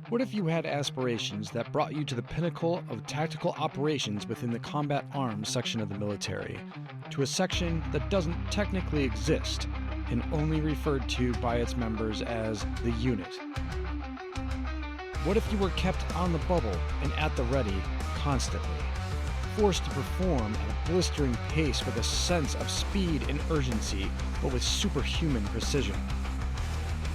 What if you had aspirations that brought you to the pinnacle of tactical operations within the combat arms section of the military, to a section that doesn't technically exist and only referred to by its members as the unit? What if you were kept on the bubble and at the ready constantly, forced to perform at a blistering pace with a sense of speed and urgency, but with superhuman precision?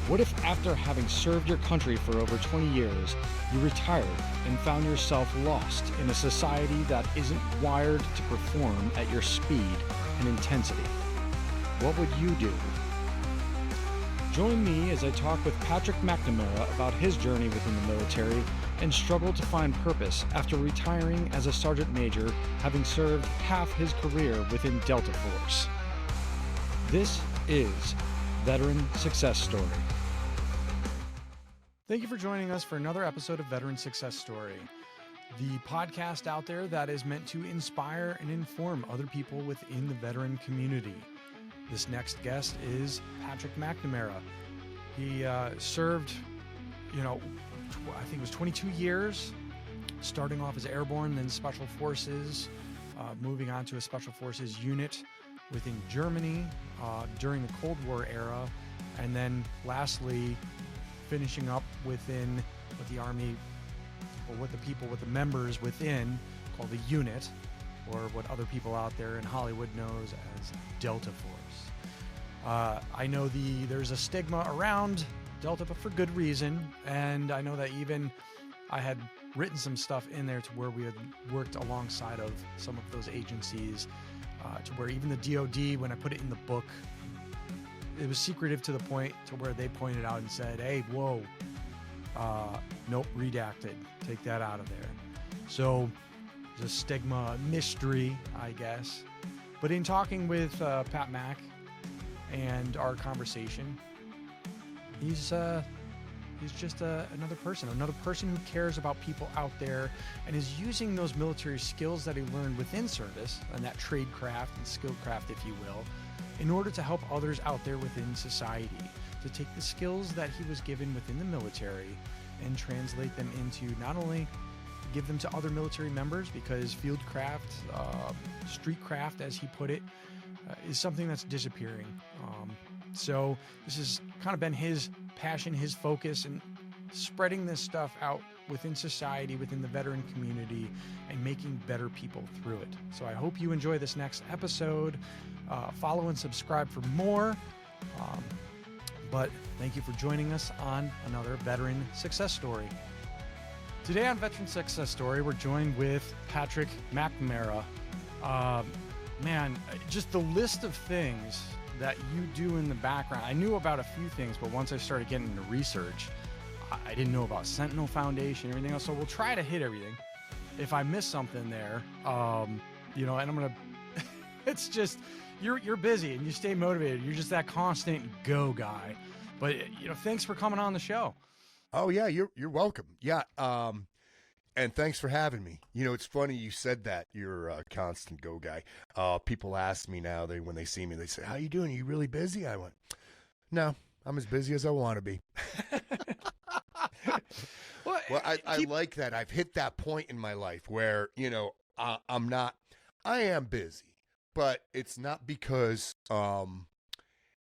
What if after having served your country for over 20 years, you retired and found yourself lost in a society that isn't wired to perform at your speed and intensity? What would you do? Join me as I talk with Patrick McNamara about his journey within the military and struggle to find purpose after retiring as a sergeant major, having served half his career within Delta Force. This is Veteran Success Story. Thank you for joining us for another episode of Veteran Success Story, the podcast out there that is meant to inspire and inform other people within the veteran community. This next guest is Patrick McNamara. He served, I think it was 22 years, starting off as airborne, then special forces, moving on to a special forces unit within Germany during the Cold War era, and then lastly, finishing up within what the Army, or what the members within call the unit, or what other people out there in Hollywood knows as Delta Force. I know there's a stigma around Delta, but for good reason, and I know that even I had written some stuff in there to where we had worked alongside of some of those agencies, to where even the DoD, when I put it in the book, it was secretive to the point to where they pointed out and said, hey, whoa, nope, redacted, take that out of there. So there's a stigma, mystery, I guess. But in talking with Pat Mac and our conversation, he's just another person who cares about people out there and is using those military skills that he learned within service, and that trade craft and skill craft, if you will, in order to help others out there within society, to take the skills that he was given within the military and translate them into not only give them to other military members, because field craft, street craft, as he put it, is something that's disappearing. So this has kind of been his passion, his focus, and spreading this stuff out within society, within the veteran community, and making better people through it. So I hope you enjoy this next episode. Follow and subscribe for more. But thank you for joining us on another Veteran Success Story. Today on Veteran Success Story, we're joined with Patrick McNamara. Man, just the list of things that you do in the background. I knew about a few things, but once I started getting into research, I didn't know about Sentinel Foundation and everything else. So we'll try to hit everything. If I miss something there, and I'm going to, it's just, you're busy and you stay motivated. You're just that constant go guy. But, thanks for coming on the show. Oh yeah, you're welcome. Yeah. And thanks for having me. It's funny you said that. You're a constant go guy. People ask me now, when they see me, they say, how you doing? Are you really busy? I went, no, I'm as busy as I want to be. Well, I like that. I've hit that point in my life where, I am busy, but it's not because,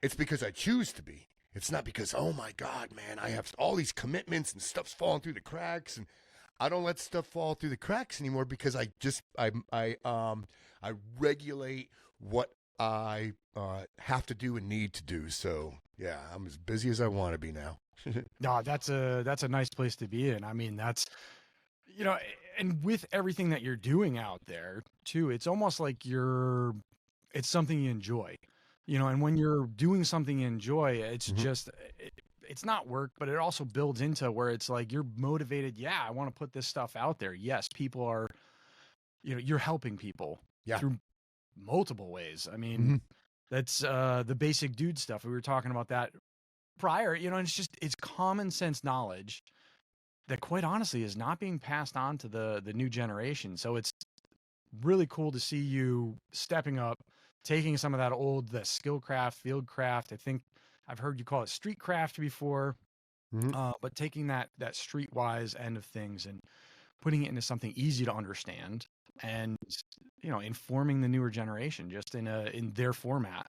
it's because I choose to be. It's not because, oh my God, man, I have all these commitments and stuff's falling through the cracks, and I don't let stuff fall through the cracks anymore because I regulate what I have to do and need to do. So yeah, I'm as busy as I want to be now. No, that's a nice place to be in. I mean, that's, and with everything that you're doing out there too, it's almost like it's something you enjoy, and when you're doing something you enjoy, it's just, it's not work, but it also builds into where it's like, you're motivated. Yeah, I want to put this stuff out there. Yes, people are, you're helping people through multiple ways. I mean, that's the basic dude stuff. We were talking about that prior, and it's common sense knowledge that quite honestly is not being passed on to the new generation. So it's really cool to see you stepping up, taking some of that the skill craft, field craft. I think I've heard you call it street craft before. But taking that streetwise end of things and putting it into something easy to understand, and informing the newer generation just in their format.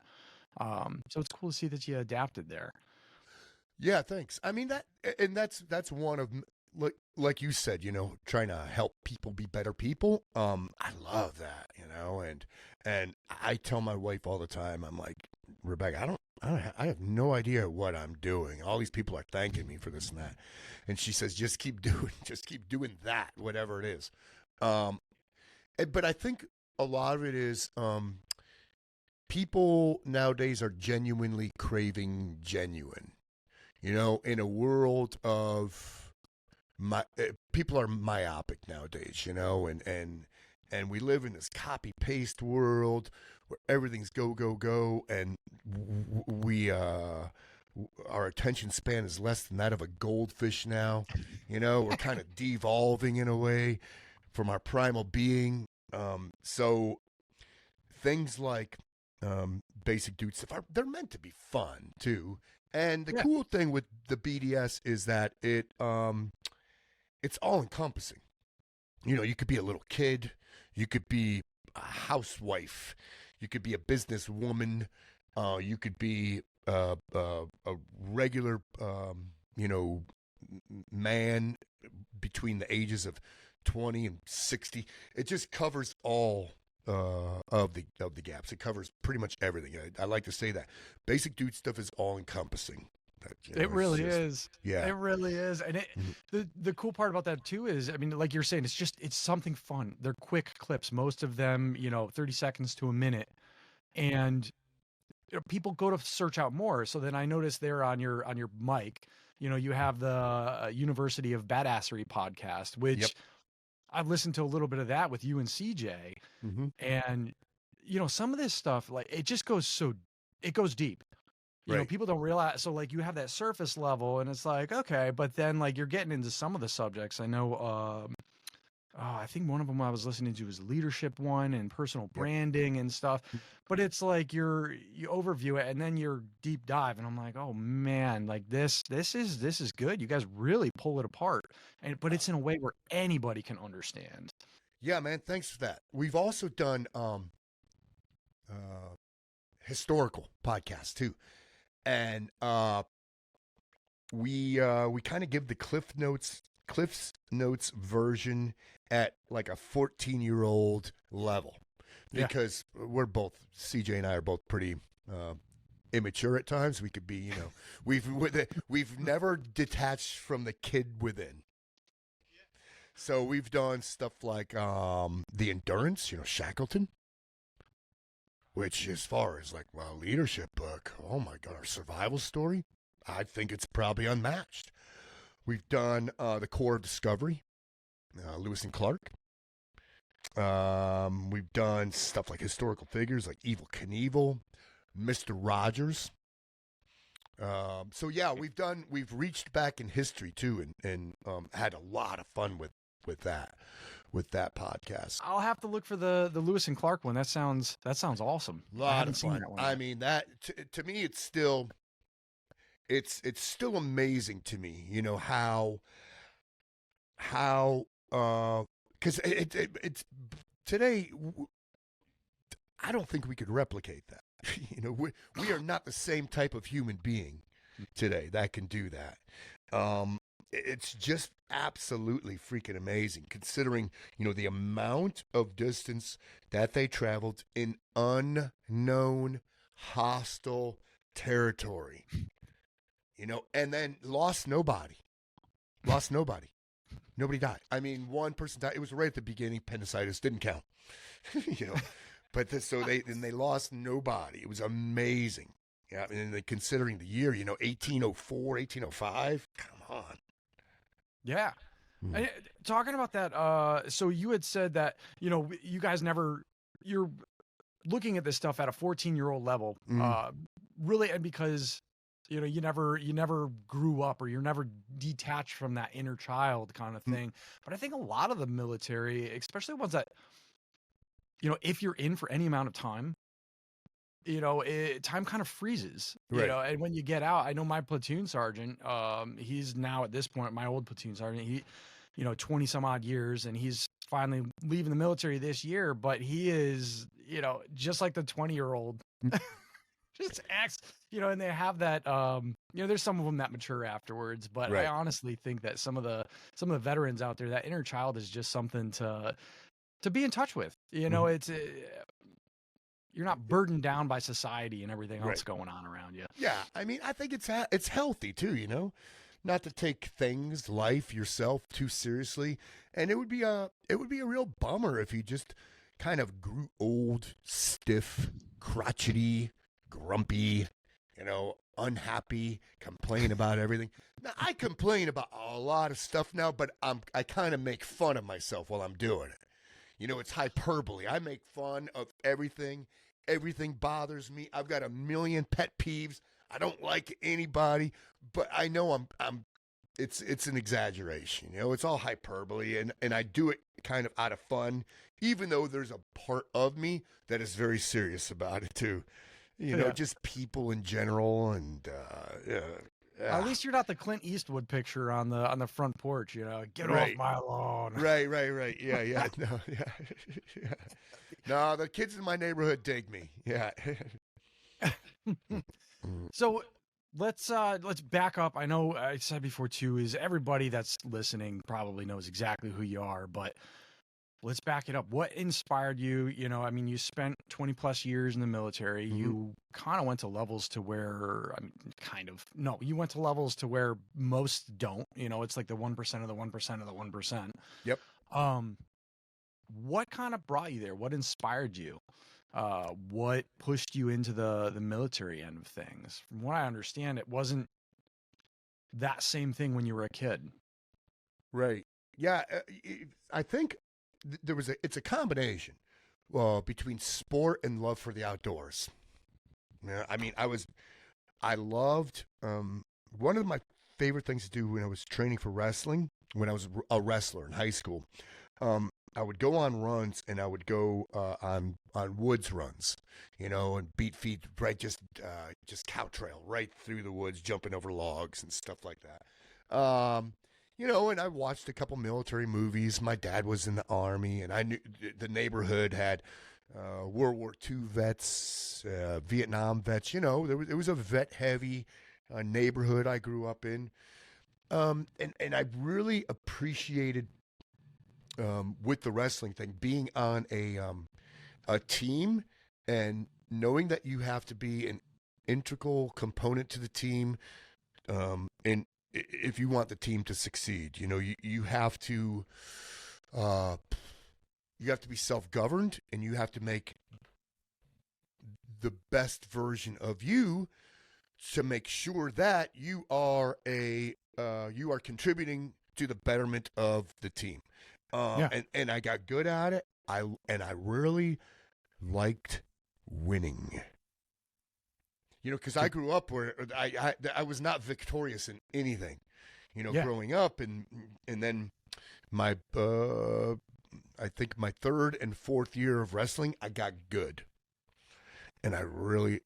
So it's cool to see that you adapted there. Yeah, thanks. I mean that's one of like you said, trying to help people be better people. I love that, and I tell my wife all the time, I'm like, Rebecca, I have no idea what I'm doing. All these people are thanking me for this and that, and she says, just keep doing that, whatever it is. But I think a lot of it is people nowadays are genuinely craving genuine. In a world of people are myopic nowadays, and we live in this copy paste world where everything's go go go, and we our attention span is less than that of a goldfish now. We're kind of devolving in a way from our primal being. So things like basic dude stuff they're meant to be fun too. And the cool thing with the BDS is that it's all encompassing. You could be a little kid, you could be a housewife, you could be a businesswoman, you could be a regular, man between the ages of 20 and 60. It just covers all of the gaps. It covers pretty much everything. I like to say that basic dude stuff is all encompassing. It really is. Yeah, it really is. And the cool part about that too is, I mean, like you're saying, it's something fun. They're quick clips, most of them 30 seconds to a minute, and people go to search out more. So then I noticed there on your mic, you have the University of Badassery podcast, which I've listened to a little bit of that with you and CJ. And some of this stuff, like, it just goes it goes deep. People don't realize. So like, you have that surface level and it's like, okay, but then like you're getting into some of the subjects. I know I think one of them I was listening to was leadership one and personal branding and stuff. But it's like you overview it and then you're deep dive, and I'm like, oh man, like this is good. You guys really pull it apart, but it's in a way where anybody can understand. Yeah, man, thanks for that. We've also done historical podcasts too. And we kind of give the Cliff's Notes version at like a 14-year-old level, because we're both, CJ and I are both pretty immature at times. We could be, we've never detached from the kid within. So we've done stuff like the Endurance, Shackleton. Which, as far as like, well, leadership book, oh my God, our survival story, I think it's probably unmatched. We've done the Core of Discovery, Lewis and Clark. We've done stuff like historical figures like Evel Knievel, Mr. Rogers. So yeah, we've reached back in history too, and had a lot of fun with that podcast. I'll have to look for the Lewis and Clark one. That sounds awesome. I haven't seen that one. I mean, that to me, it's still amazing to me. How because it's today. I don't think we could replicate that. We are not the same type of human being today that can do that. It's just absolutely freaking amazing, considering, the amount of distance that they traveled in unknown, hostile territory, and then lost nobody. Nobody died. I mean, one person died. It was right at the beginning. Appendicitis didn't count, but they lost nobody. It was amazing. Yeah. And considering the year, 1804, 1805, come on. Yeah. And talking about that, so you had said that, you guys you're looking at this stuff at a 14-year-old level, really, and because, you never grew up, or you're never detached from that inner child kind of thing. But I think a lot of the military, especially ones that, if you're in for any amount of time, time kind of freezes, Right. and when you get out, I know my platoon sergeant, he's now at this point, my old platoon sergeant, he, 20 some odd years, and he's finally leaving the military this year, but he is, just like the 20-year-old, just acts, and they have that, there's some of them that mature afterwards, but Right. I honestly think that some of the veterans out there, that inner child is just something to be in touch with. It's you're not burdened down by society and everything else Right. going on around you. Yeah, I mean, I think it's healthy too, not to take things, life, yourself too seriously. And it would be a real bummer if you just kind of grew old, stiff, crotchety, grumpy, unhappy, complain about everything. Now, I complain about a lot of stuff now, but I kind of make fun of myself while I'm doing it. It's hyperbole. I make fun of everything. Everything bothers me. I've got a million pet peeves. I don't like anybody, but I know it's an exaggeration. It's all hyperbole, and I do it kind of out of fun, even though there's a part of me that is very serious about it too. Just people in general, and At least you're not the Clint Eastwood picture on the front porch, get off my lawn. Right. Yeah. No, yeah. No, the kids in my neighborhood dig me. Yeah. So let's back up. I know I said before too, is everybody that's listening probably knows exactly who you are, but let's back it up. What inspired you? I mean, you spent 20 plus years in the military. Mm-hmm. You kind of went to levels to where, you went to levels to where most don't, it's like the 1% of the 1% of the 1%. Yep. What kind of brought you there? What inspired you? What pushed you into the military end of things? From what I understand, it wasn't that same thing when you were a kid. Right. Yeah. I think it's a combination between sport and love for the outdoors. Yeah. I mean, I loved, one of my favorite things to do when I was training for wrestling, when I was a wrestler in high school, I would go on runs, and I would go on woods runs, and beat feet, right, just cow trail right through the woods, jumping over logs and stuff like that. And I watched a couple military movies. My dad was in the Army, and I knew the neighborhood had World War II vets, Vietnam vets. It was a vet-heavy neighborhood I grew up in, and I really appreciated, with the wrestling thing, being on a team and knowing that you have to be an integral component to the team, and if you want the team to succeed, you have to be self-governed, and you have to make the best version of you to make sure that you are contributing to the betterment of the team. And I got good at it. I really liked winning. Because I grew up where I was not victorious in anything. Growing up, and then my I think my third and fourth year of wrestling, I got good, and I really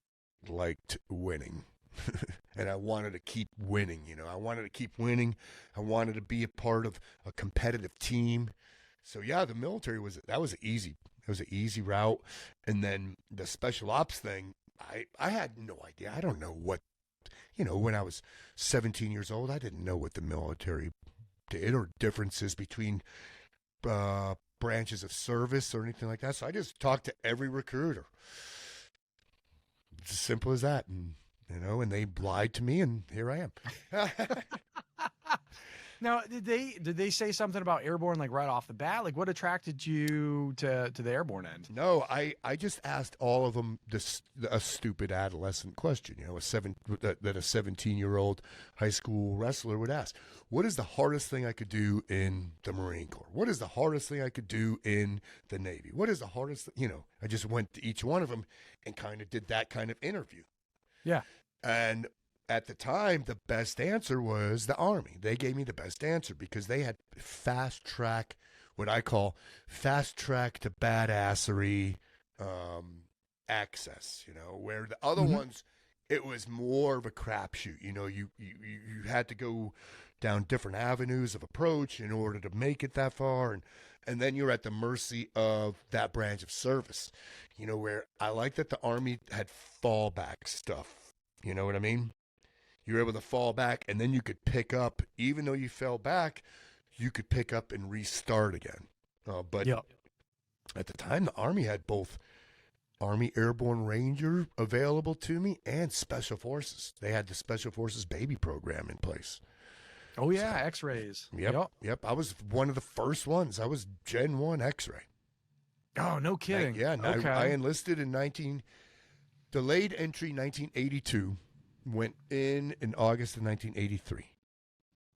liked winning. And I wanted to keep winning. I wanted to keep winning. I wanted to be a part of a competitive team. So yeah, the military was easy. It was an easy route. And then the special ops thing, I had no idea. I don't know what, when I was 17 years old, I didn't know what the military did or differences between branches of service or anything like that. So I just talked to every recruiter. It's as simple as that. And and they lied to me, and here I am. Now, did they say something about airborne, like right off the bat? Like, what attracted you to the airborne end? No, I just asked all of them a stupid adolescent question, that a 17-year-old high school wrestler would ask. What is the hardest thing I could do in the Marine Corps? What is the hardest thing I could do in the Navy? What is the hardest, I just went to each one of them and kind of did that kind of interview. Yeah. And at the time, the best answer was the Army. They gave me the best answer because they had what I call fast track to badassery access, where the other ones, it was more of a crapshoot. You had to go down different avenues of approach in order to make it that far. And then you're at the mercy of that branch of service, where I like that the Army had fallback stuff. You know what I mean? You were able to fall back, and then you could pick up, even though you fell back, you could pick up and restart again. But at the time, the Army had both Army Airborne Ranger available to me and Special Forces. They had the Special Forces baby program in place. Oh, yeah, X-rays. Yep. I was one of the first ones. I was Gen 1 X-ray. Oh, no kidding. Okay. I enlisted in delayed entry 1982, went in August of 1983.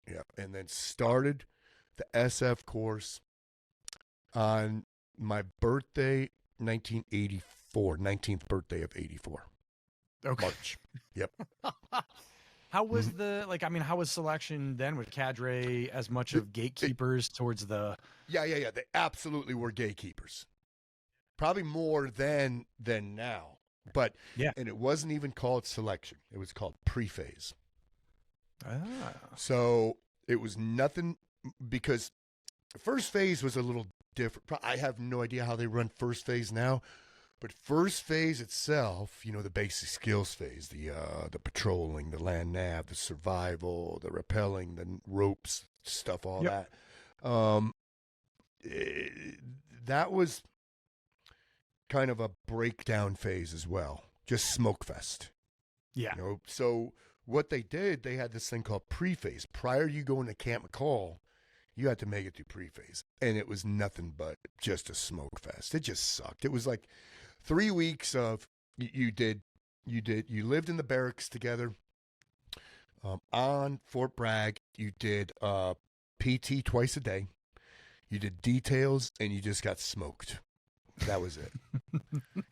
Yeah, and then started the SF course on my birthday, 1984, 19th birthday of 84. Okay. March. Yep. How was how was selection then with cadre as much of gatekeepers towards the... Yeah. They absolutely were gatekeepers. Probably more than now. But, and it wasn't even called selection. It was called pre-phase. So it was nothing, because first phase was a little different. I have no idea how they run first phase now, but first phase itself, the basic skills phase, the patrolling, the land nav, the survival, the rappelling, the ropes stuff, all that. That was kind of a breakdown phase as well, just smoke fest. Yeah. So what they did, they had this thing called pre-phase. Prior to you going to Camp McCall, you had to make it through pre-phase, and it was nothing but just a smoke fest. It just sucked. It was like 3 weeks of you lived in the barracks together. On Fort Bragg, you did PT twice a day. You did details, and you just got smoked. That was it.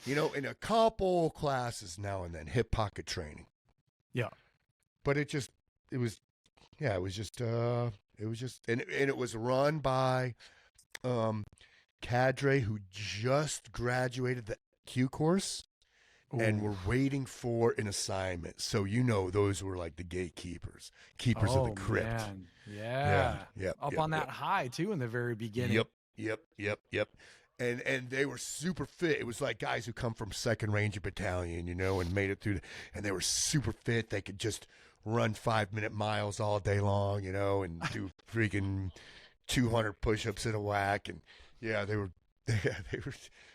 In a couple classes now and then, hip pocket training. Yeah. But it was just, and it was run by cadre who just graduated the Q course and were waiting for an assignment. So, those were like the gatekeepers, keepers of the crypt. Man. Yeah. Up on that high too in the very beginning. Yep. And they were super fit. It was like guys who come from 2nd Ranger Battalion, and made it through. And they were super fit. They could just run 5-minute miles all day long, and do freaking 200 push-ups in a whack. And they were.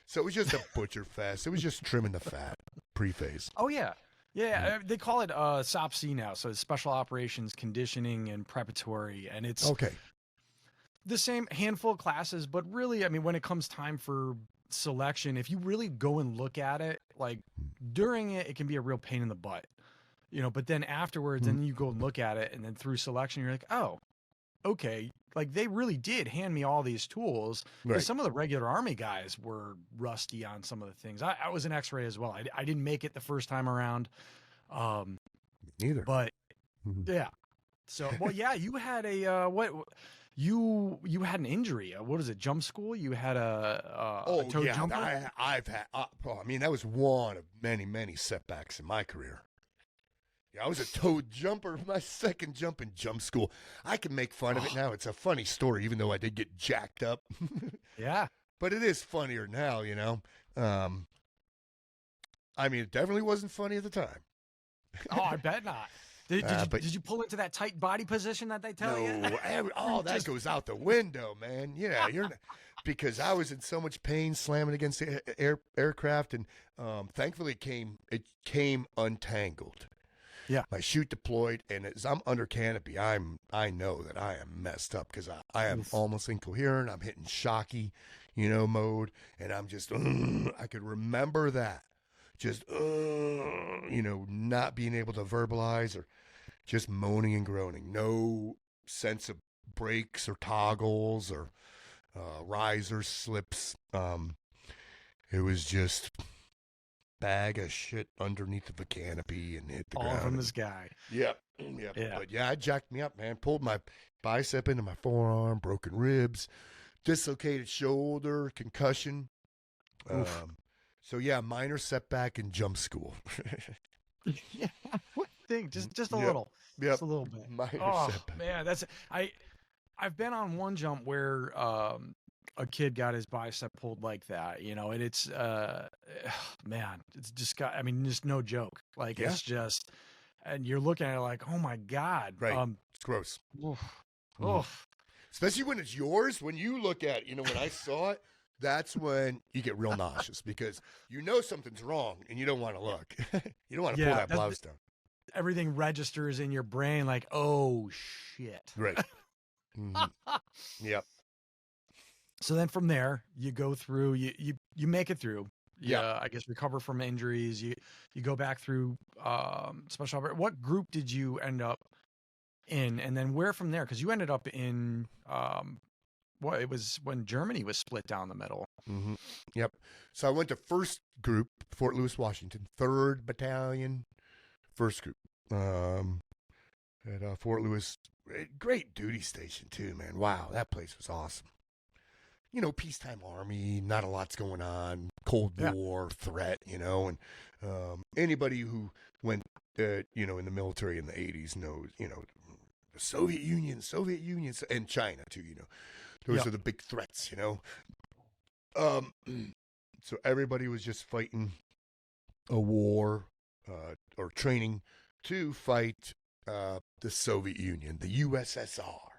So it was just a butcher fest. It was just trimming the fat pre-phase. Oh yeah. Yeah, they call it SOPC now, so it's Special Operations Conditioning and Preparatory, and it's the same handful of classes, but really, when it comes time for selection, if you really go and look at it, like during it can be a real pain in the butt, but then afterwards, and then you go and look at it, and then through selection, you're like, oh, okay, like they really did hand me all these tools. Right. Some of the regular Army guys were rusty on some of the things. I was an X-ray as well. I didn't make it the first time around. Neither. But yeah. So, you had a, you had an injury. What is it? Jump school? You had a toe jumper? I've had, that was one of many, many setbacks in my career. Yeah, I was a toe jumper, my second jump in jump school. I can make fun of it now. It's a funny story, even though I did get jacked up. Yeah. But it is funnier now, it definitely wasn't funny at the time. Oh, I bet not. Did you pull into that tight body position that they tell you? No, all that goes out the window, man. Yeah, you're not, because I was in so much pain slamming against the aircraft, and thankfully it came untangled. Yeah, my chute deployed, and as I'm under canopy, I know that I am messed up because I am almost incoherent. I'm hitting shocky, mode, and I'm just I could remember that. Just, not being able to verbalize or just moaning and groaning. No sense of brakes or toggles or risers, slips. It was just bag of shit underneath of a canopy and hit the ground. All from the sky. Yep. Yeah. But it jacked me up, man. Pulled my bicep into my forearm, broken ribs, dislocated shoulder, concussion. So yeah, minor setback in jump school. Yeah, thing, just a Yep. little, Yep. just a little bit. Minor Oh setback. man, I've been on one jump where a kid got his bicep pulled like that, and it's man, it's just got. I mean, just no joke. Like Yeah. it's just, and you're looking at it like, oh my god, Right. It's gross. oof, Mhm. oof. Especially when it's yours. When you look at, when I saw it, that's when you get real nauseous because you know something's wrong and you don't want to look. You don't want to pull that blouse down. Everything registers in your brain like, oh shit. Right. Mhm. Yep. So then from there, you go through, you make it through. Yeah. I guess recover from injuries. You go back through special. What group did you end up in, and then where from there? Because you ended up in it was when Germany was split down the middle. Mm-hmm. Yep. So I went to first group, Fort Lewis, Washington, 3rd Battalion, first group. At Fort Lewis, great duty station too, man. Wow, that place was awesome. Peacetime army, not a lot's going on, Cold War threat, and anybody who went, in the military in the 80s knows, the Soviet Union, and China too, Those are the big threats, So everybody was just fighting a war or training to fight the Soviet Union, the USSR.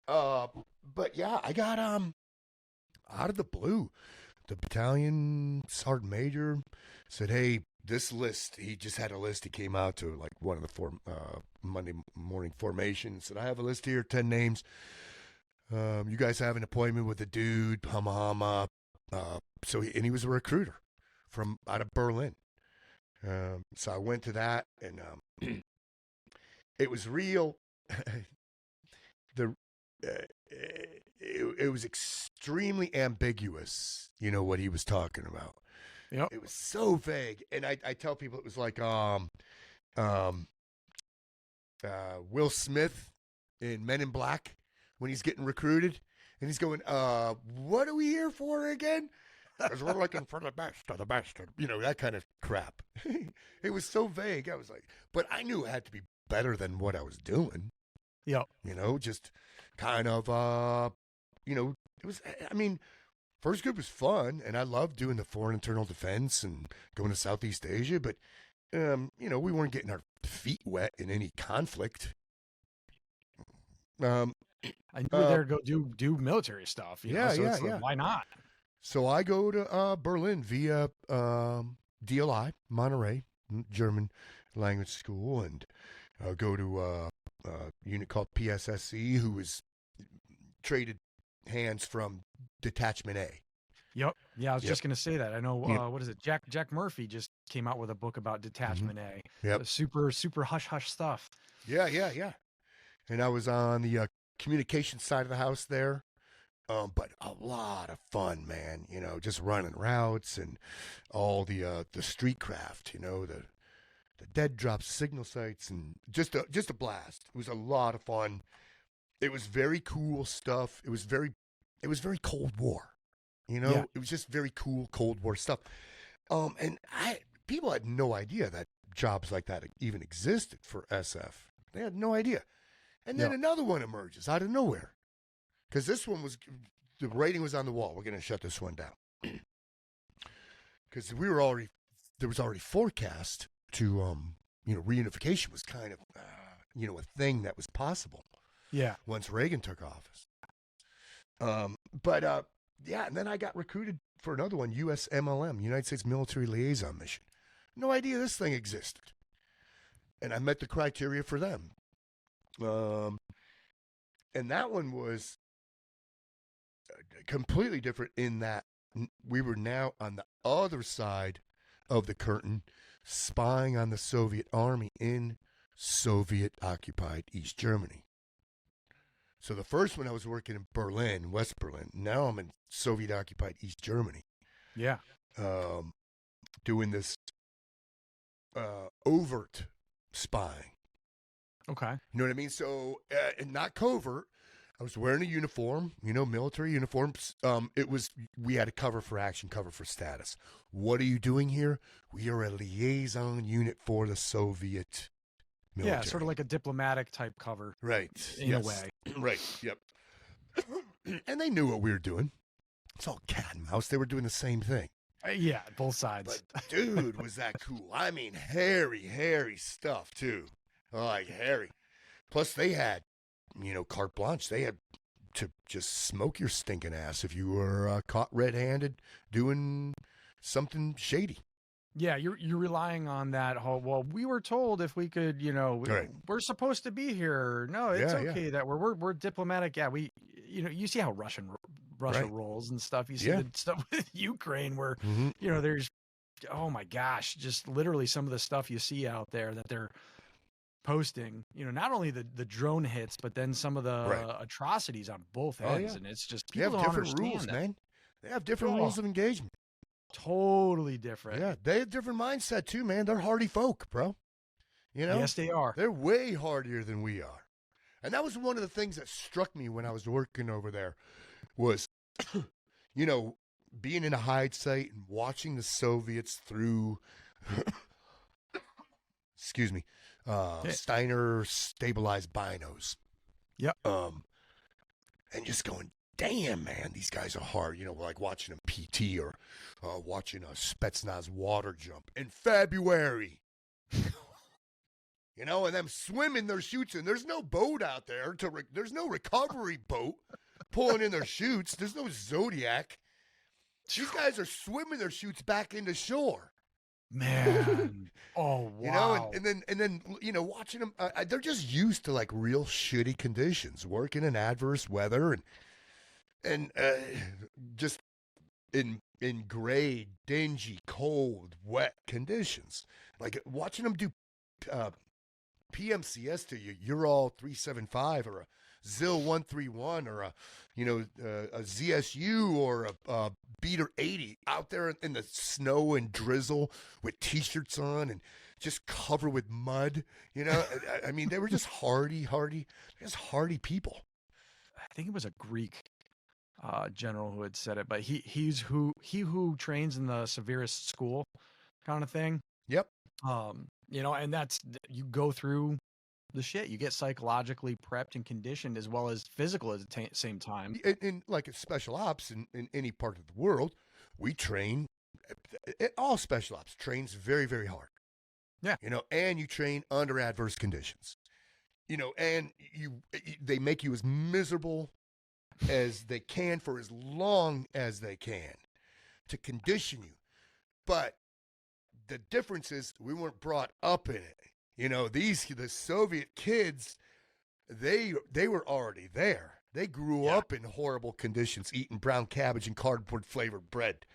But yeah, I got out of the blue, the battalion sergeant major said, "Hey, this list." He just had a list. He came out to like one of the Monday morning formations. Said, "I have a list here, 10 names. You guys have an appointment with a dude, hama." And he was a recruiter from out of Berlin. So I went to that, and it was real. It was extremely ambiguous, what he was talking about. Yep. It was so vague, and I tell people it was like Will Smith in Men in Black when he's getting recruited, and he's going, "What are we here for again?" Because we're looking for the best of the best, that kind of crap. It was so vague. I was like, but I knew it had to be better than what I was doing. Yep. Just kind of, it was, I mean, first group was fun, and I loved doing the foreign internal defense and going to Southeast Asia, but, we weren't getting our feet wet in any conflict. I knew we were there to go do military stuff. Yeah. Why not? So I go to Berlin via DLI, Monterey, German language school, and go to a unit called PSSC, who was traded hands from Detachment A. Yep. Yeah, I was just going to say that. I know, Yep. What is it? Jack Murphy just came out with a book about Detachment A. Yep. Super, super hush-hush stuff. Yeah. And I was on the communication side of the house there. But a lot of fun, man, just running routes and all the street craft, the dead drop signal sites, and just a blast. It was a lot of fun. It was very cool stuff. It was very Cold War, Yeah. It was just very cool Cold War stuff. And people had no idea that jobs like that even existed for SF. They had no idea. And then another one emerges out of nowhere. Because this one the rating was on the wall. We're going to shut this one down. Because there was already forecast to, reunification was kind of, a thing that was possible. Yeah. Once Reagan took office. And then I got recruited for another one, USMLM, United States Military Liaison Mission. No idea this thing existed. And I met the criteria for them. And that one was completely different in that we were now on the other side of the curtain, spying on the Soviet army in Soviet-occupied East Germany. So the first one I was working in Berlin, West Berlin. Now I'm in Soviet-occupied East Germany. Yeah. Doing this overt spying. Okay. You know what I mean? So, not covert. I was wearing a uniform, military uniforms. We had a cover for action, cover for status. What are you doing here? We are a liaison unit for the Soviet military. Yeah, sort of like a diplomatic type cover. Right. In a way. Right. Yep. And they knew what we were doing. It's all cat and mouse. They were doing the same thing. Yeah, both sides. But dude, was that cool. I mean, hairy stuff too. Like hairy. Plus they had, carte blanche. They had to just smoke your stinking ass if you were caught red-handed doing something shady. Yeah, you're relying on that whole, well, we were told if we could, Right. we're supposed to be here. No, it's okay that we're diplomatic. Yeah, you see how Russia Right. rolls and stuff. You see the stuff with Ukraine where, there's, oh my gosh, just literally some of the stuff you see out there that they're posting, not only the drone hits, but then some of the atrocities on both ends. And it's just, people don't different understand rules, that. man. They have different rules of engagement. Totally different. Yeah, they have different mindset too, man. They're hardy folk, bro. Yes, they are. They're way hardier than we are. And that was one of the things that struck me when I was working over there was, being in a hide site and watching the Soviets through, excuse me, Steiner stabilized binos. Yep. And just going, damn, man, these guys are hard. Like watching them PT or watching a Spetsnaz water jump in February. And them swimming their chutes, and there's no boat out there. There's no recovery boat pulling in their chutes. There's no Zodiac. These guys are swimming their chutes back into shore. Man. Oh, wow. And then watching them, they're just used to like real shitty conditions, working in adverse weather and just in gray, dingy, cold, wet conditions. Like watching them do PMCS to you, Ural 375 or a ZIL 131 or a ZSU or a Beater 80 out there in the snow and drizzle with T-shirts on and just covered with mud. I mean, they were just hardy people. I think it was a Greek general who had said it, but he who trains in the severest school kind of thing. Yep. And that's, you go through the shit. You get psychologically prepped and conditioned as well as physical at the same time. In like special ops in any part of the world, we train. All special ops trains very, very hard. Yeah. And you train under adverse conditions. And they make you as miserable as they can for as long as they can to condition you. But the difference is we weren't brought up in it. The Soviet kids, they were already there. They grew up in horrible conditions, eating brown cabbage and cardboard flavored bread.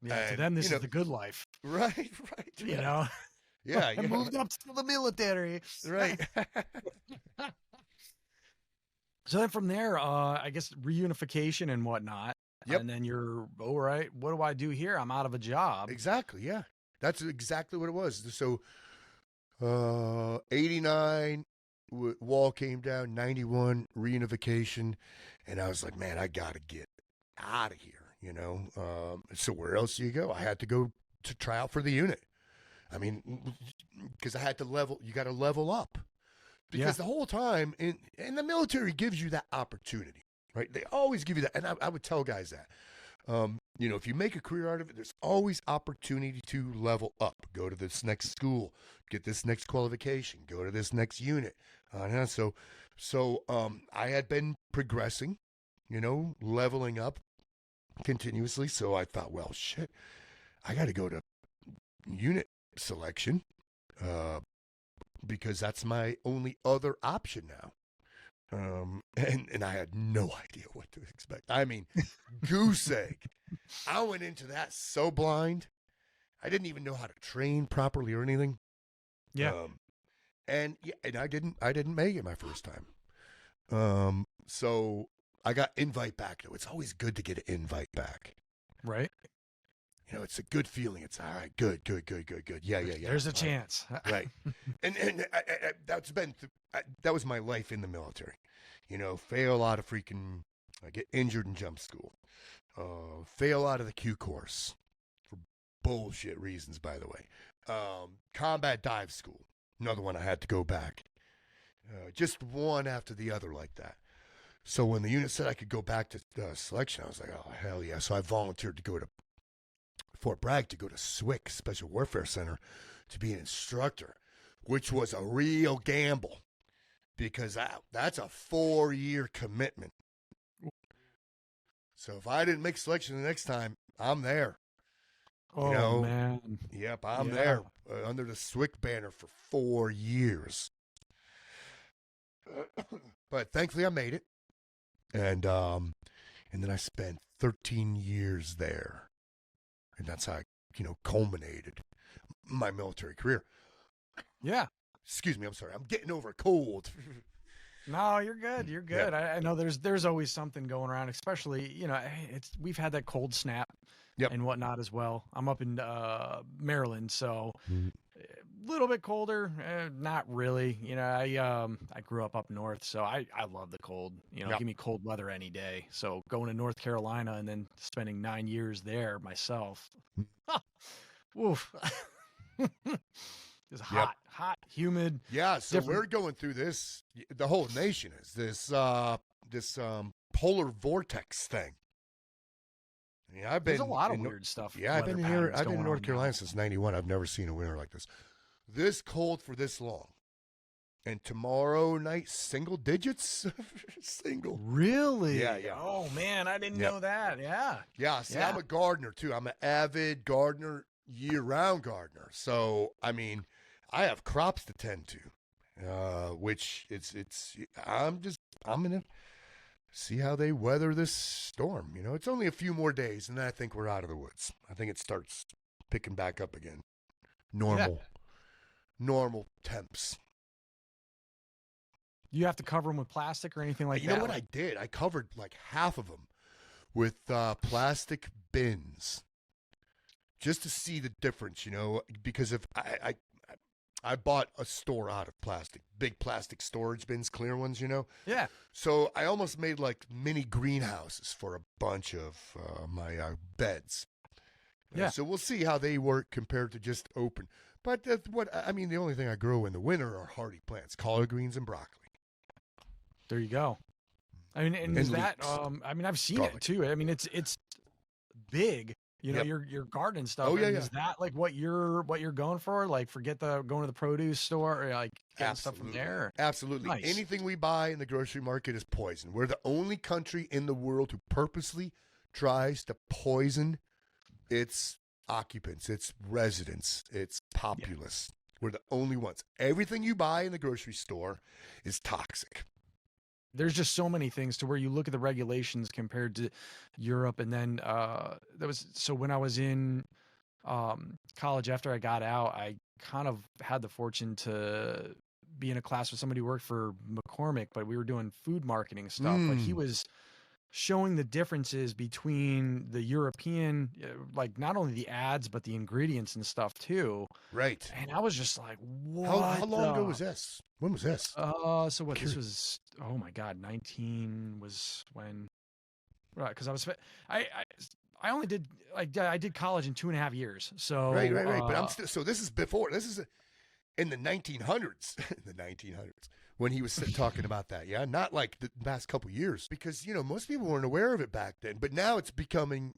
Yeah, and, to them, this is the good life. Right. Yeah. I moved up to the military. Right. So then from there, I guess reunification and whatnot. Yep. And then you're, all right, what do I do here? I'm out of a job. Exactly, yeah. That's exactly what it was. So 89, wall came down, 91, reunification. And I was like, man, I got to get out of here, So where else do you go? I had to go to try out for the unit. I mean, because I had to you got to level up. Because the whole time, and the military gives you that opportunity, right? They always give you that. And I would tell guys that. If you make a career out of it, there's always opportunity to level up. Go to this next school, get this next qualification, go to this next unit. So I had been progressing, leveling up continuously. So I thought, well, shit, I got to go to unit selection, because that's my only other option now. And I had no idea what to expect. I mean, goose egg. I went into that so blind. I didn't even know how to train properly or anything. Yeah. And I didn't make it my first time. So I got invite back though. It's always good to get an invite back. Right. You know, it's a good feeling. It's all right. Good. Yeah. There's a chance. Right. And that was my life in the military. You know, fail out of freaking, I get injured in jump school. Fail out of the Q course for bullshit reasons, by the way. Combat dive school, another one I had to go back. Just one after the other like that. So when the unit said I could go back to selection, I was like, oh, hell yeah. So I volunteered to go to Fort Bragg, to go to SWCC, Special Warfare Center, to be an instructor, which was a real gamble because that's a 4-year commitment. So if I didn't make selection the next time, I'm there. Oh, man. Yep, I'm there under the SWCC banner for 4 years. But thankfully I made it. And then I spent 13 years there. And that's how I, culminated my military career. Yeah. Excuse me, I'm sorry. I'm getting over a cold. No, you're good. You're good. Yeah. I know there's always something going around, especially, we've had that cold snap and whatnot as well. I'm up in Maryland, so a little bit colder, not really. I grew up north, so I love the cold. Give me cold weather any day. So going to North Carolina and then spending 9 years there myself. Woof. It's hot, humid. Yeah, so we're going through this. The whole nation is this polar vortex thing. There's a lot of weird stuff. Yeah, I've been here. I've been in North Carolina since '91. I've never seen a winter like this. This cold for this long. And tomorrow night, single digits? Single. Really? Yeah. Oh, man, I didn't know that. Yeah. Yeah, see, I'm a gardener, too. I'm an avid gardener, year-round gardener. So, I mean, I have crops to tend to, which I'm going to see how they weather this storm. It's only a few more days, and then I think we're out of the woods. I think it starts picking back up again. Normal temps. You have to cover them with plastic or anything like that? You know what I did? I covered like half of them with plastic bins just to see the difference, because if I bought a store out of plastic, big plastic storage bins, clear ones, Yeah. So I almost made like mini greenhouses for a bunch of my beds. Yeah. So we'll see how they work compared to just open. But the only thing I grow in the winter are hardy plants, collard greens and broccoli. There you go. I mean, and is that? I've seen garlic. It too. I mean, it's big. Your garden stuff. Oh yeah. Is that like what you're going for? Like, forget going to the produce store or like getting stuff from there. Absolutely. Nice. Anything we buy in the grocery market is poison. We're the only country in the world who purposely tries to poison its occupants, its residents, its populace. Yeah. We're the only ones. Everything you buy in the grocery store is toxic. There's just so many things to where you look at the regulations compared to Europe. And then when I was in college after I got out, I kind of had the fortune to be in a class with somebody who worked for McCormick, but we were doing food marketing stuff. Like he was showing the differences between the European, like not only the ads, but the ingredients and stuff too. Right. And I was just like, what? How long ago was this? When was this? So what, this was, oh my God, 19 was when, right. Cause I only did, I did college in 2.5 years. So, right. But I'm still, so this is in the 1900s, when he was talking about that. Yeah. Not like the past couple years, because, most people weren't aware of it back then, but now it's becoming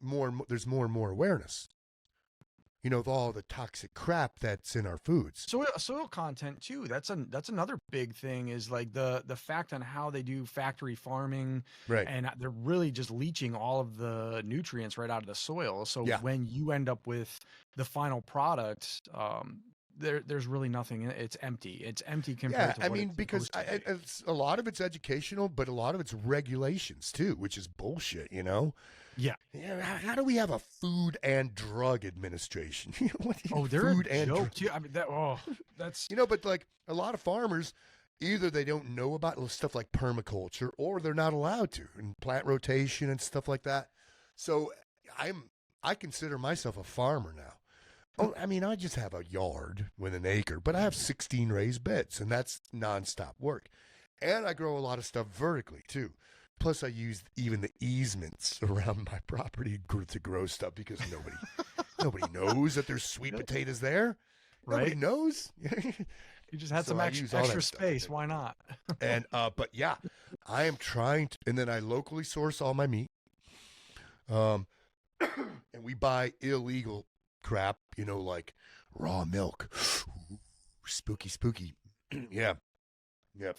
there's more and more awareness. Of all the toxic crap that's in our foods. Soil content too. That's another big thing, is like the fact on how they do factory farming, right? And they're really just leaching all of the nutrients right out of the soil. So when you end up with the final product, there's really nothing. It's empty. It's empty compared to because it's, a lot of it's educational, but a lot of it's regulations too, which is bullshit. Yeah. How do we have a Food and Drug Administration? They're food a joke too. I mean, that's but like a lot of farmers, either they don't know about stuff like permaculture, or they're not allowed to, and plant rotation and stuff like that. So I consider myself a farmer now. Oh, I mean, I just have a yard with an acre, but I have 16 raised beds, and that's nonstop work. And I grow a lot of stuff vertically, too. Plus, I use even the easements around my property to grow stuff because nobody knows that there's sweet potatoes there. Nobody Right. knows. You just had So some I use all extra that stuff. space. Why not? And but yeah, I am trying to, and then I locally source all my meat. And we buy illegal crap, like raw milk. Ooh, spooky. Yeah. Yep.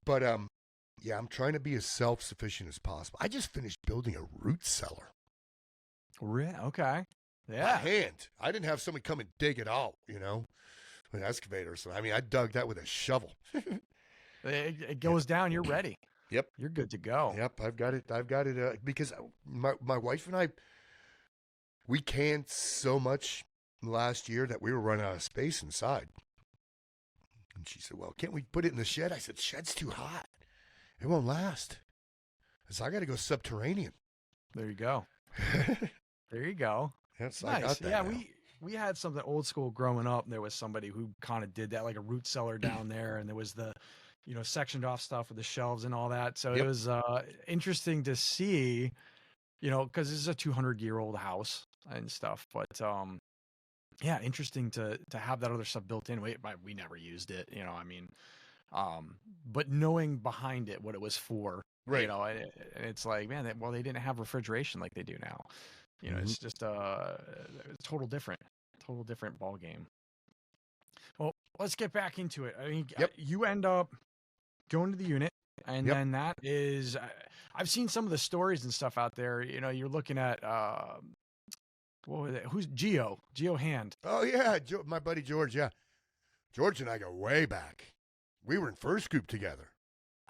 But yeah, I'm trying to be as self-sufficient as possible. I just finished building a root cellar. Okay. By Yeah. hand. I didn't have somebody come and dig it out, with an excavator. So I mean, I dug that with a shovel. It goes down. You're ready. Yep. You're good to go. Yep, I've got it. Because my wife and I, we canned so much last year that we were running out of space inside. And she said, "Well, can't we put it in the shed?" I said, "Shed's too hot. It won't last." I said, "I got to go subterranean." There you go. There you go. Yes, Nice. I got that. Yeah, now. we had something old school growing up. And there was somebody who kind of did that, like a root cellar down there, and there was the, sectioned off stuff with the shelves and all that. So Yep. it was interesting to see, because this is a 200-year-old house and stuff. But yeah, interesting to have that other stuff built in. We never used it, I mean, but knowing behind it what it was for, Right. and it's like, man, they didn't have refrigeration like they do now. It's just total different ball game. Well, let's get back into it. I mean, Yep. you end up going to the unit, and Yep. then that is, I've seen some of the stories and stuff out there. You're looking at what was it? Who's Geo Hand? Oh yeah, my buddy George. Yeah, George and I go way back. We were in first group together.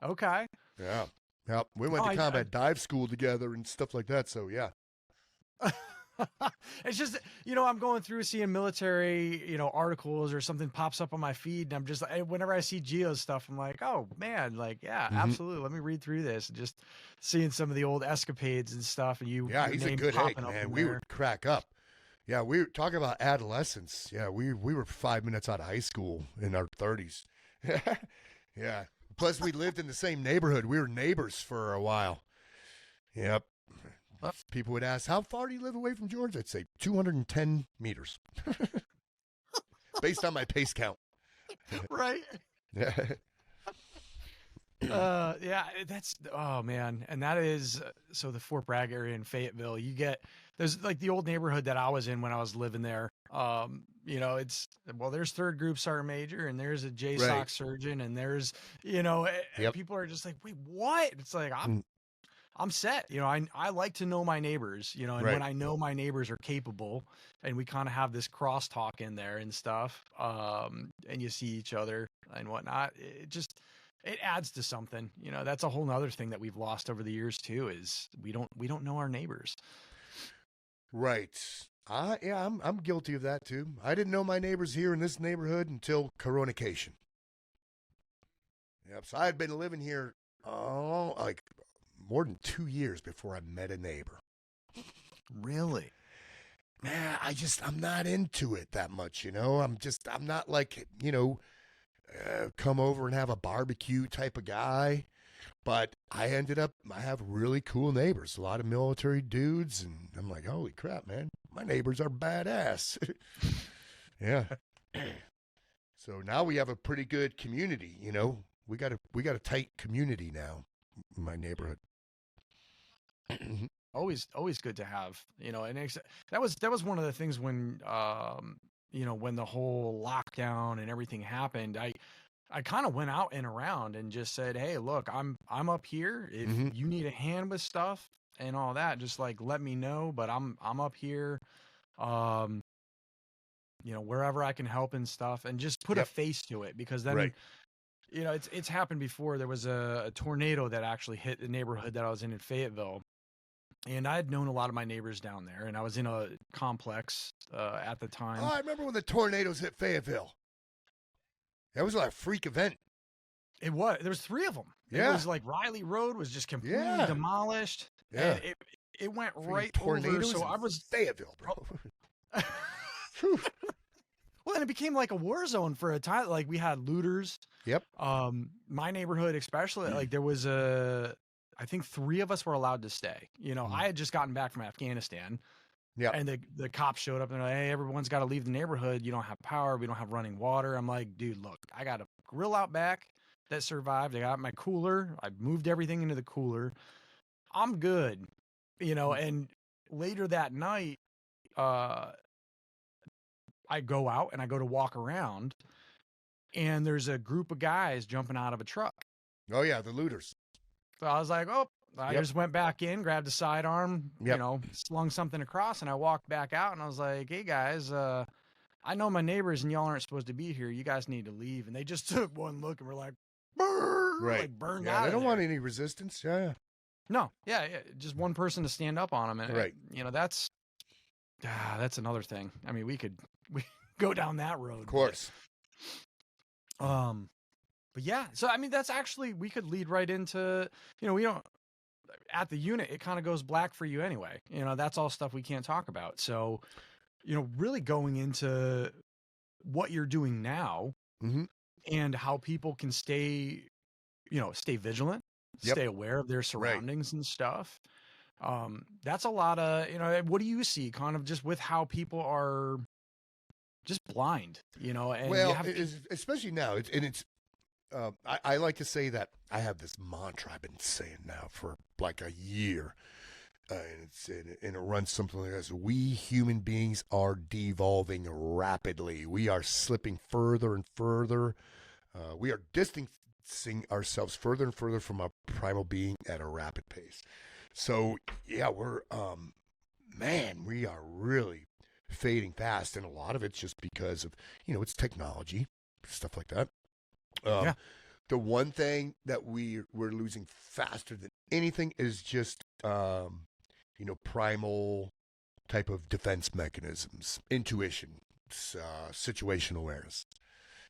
Okay. Yeah. Yep. We went to combat dive school together and stuff like that. So yeah. It's just, I'm going through seeing military, articles or something pops up on my feed. And I'm just like, whenever I see Geo's stuff, I'm like, oh man, like, yeah, absolutely. Let me read through this. And just seeing some of the old escapades and stuff. And Yeah, he's a good egg, man. We would crack up. Yeah, we were talking about adolescence. Yeah, we were 5 minutes out of high school in our 30s. Yeah. Plus, we lived in the same neighborhood. We were neighbors for a while. Yep. People would ask, how far do you live away from George? I'd say 210 meters. Based on my pace count. Right. Yeah. Yeah, that's, oh man. And that is, so the Fort Bragg area in Fayetteville, there's like the old neighborhood that I was in when I was living there. There's third group sergeant major and there's a JSOC Right. surgeon and there's, Yep. people are just like, wait, what? It's like, I'm set. I like to know my neighbors, and Right. when I know my neighbors are capable and we kind of have this crosstalk in there and stuff, and you see each other and whatnot, it adds to something. That's a whole nother thing that we've lost over the years too, is we don't know our neighbors. Right. Yeah, I'm guilty of that too. I didn't know my neighbors here in this neighborhood until Coronacation. Yep. So I had been living here, like more than 2 years before I met a neighbor. Really? Man, I'm not into it that much, I'm not like, come over and have a barbecue type of guy. But I have really cool neighbors, a lot of military dudes, and I'm like, holy crap, man, my neighbors are badass. Yeah. So now we have a pretty good community, we got a tight community now in my neighborhood. Always good to have, and that was one of the things when, when the whole lockdown and everything happened, I kind of went out and around and just said, hey, look, I'm up here. If you need a hand with stuff and all that, just like, let me know, but I'm up here, wherever I can help and stuff, and just put a face to it, because then, Right. It's happened before. There was a tornado that actually hit the neighborhood that I was in Fayetteville. And I had known a lot of my neighbors down there, and I was in a complex at the time. Oh, I remember when the tornadoes hit Fayetteville. That was like a freak event. It was. There was 3 of them. Yeah. It was like Riley Road was just completely demolished. Yeah. And it went right tornadoes over. So in I was Fayetteville, bro. Well, and it became like a war zone for a time. Like we had looters. Yep. My neighborhood, especially, like there was I think 3 of us were allowed to stay. You know, I had just gotten back from Afghanistan. Yeah. And the cops showed up and they're like, hey, everyone's got to leave the neighborhood. You don't have power. We don't have running water. I'm like, dude, look, I got a grill out back that survived. I got my cooler. I moved everything into the cooler. I'm good. You know, and later that night, I go out and I go to walk around and there's a group of guys jumping out of a truck. Oh, yeah, the looters. So I was like, oh, I just went back in, grabbed a sidearm, you know, slung something across, and I walked back out and I was like, hey, guys, I know my neighbors and y'all aren't supposed to be here. You guys need to leave. And they just took one look and were like, burn, like burned out. They don't want any resistance. Yeah. No. Yeah. Just one person to stand up on them. And, you know, that's another thing. I mean, we go down that road. Of course. But yeah, so I mean, that's actually, we could lead right into, you know, we don't, at the unit, it kind of goes black for you anyway. You know, that's all stuff we can't talk about. So, you know, really going into what you're doing now and how people can stay vigilant, stay aware of their surroundings and stuff. That's a lot of, you know, what do you see kind of just with how people are just blind, you know? And especially now, I like to say that I have this mantra I've been saying now for like a year, and it runs something like this: we human beings are devolving rapidly. We are slipping further and further. We are distancing ourselves further and further from our primal being at a rapid pace. So yeah, we are really fading fast, and a lot of it's just because of, you know, it's technology, stuff like that. The one thing that we're losing faster than anything is just you know, primal type of defense mechanisms, intuition, situational awareness.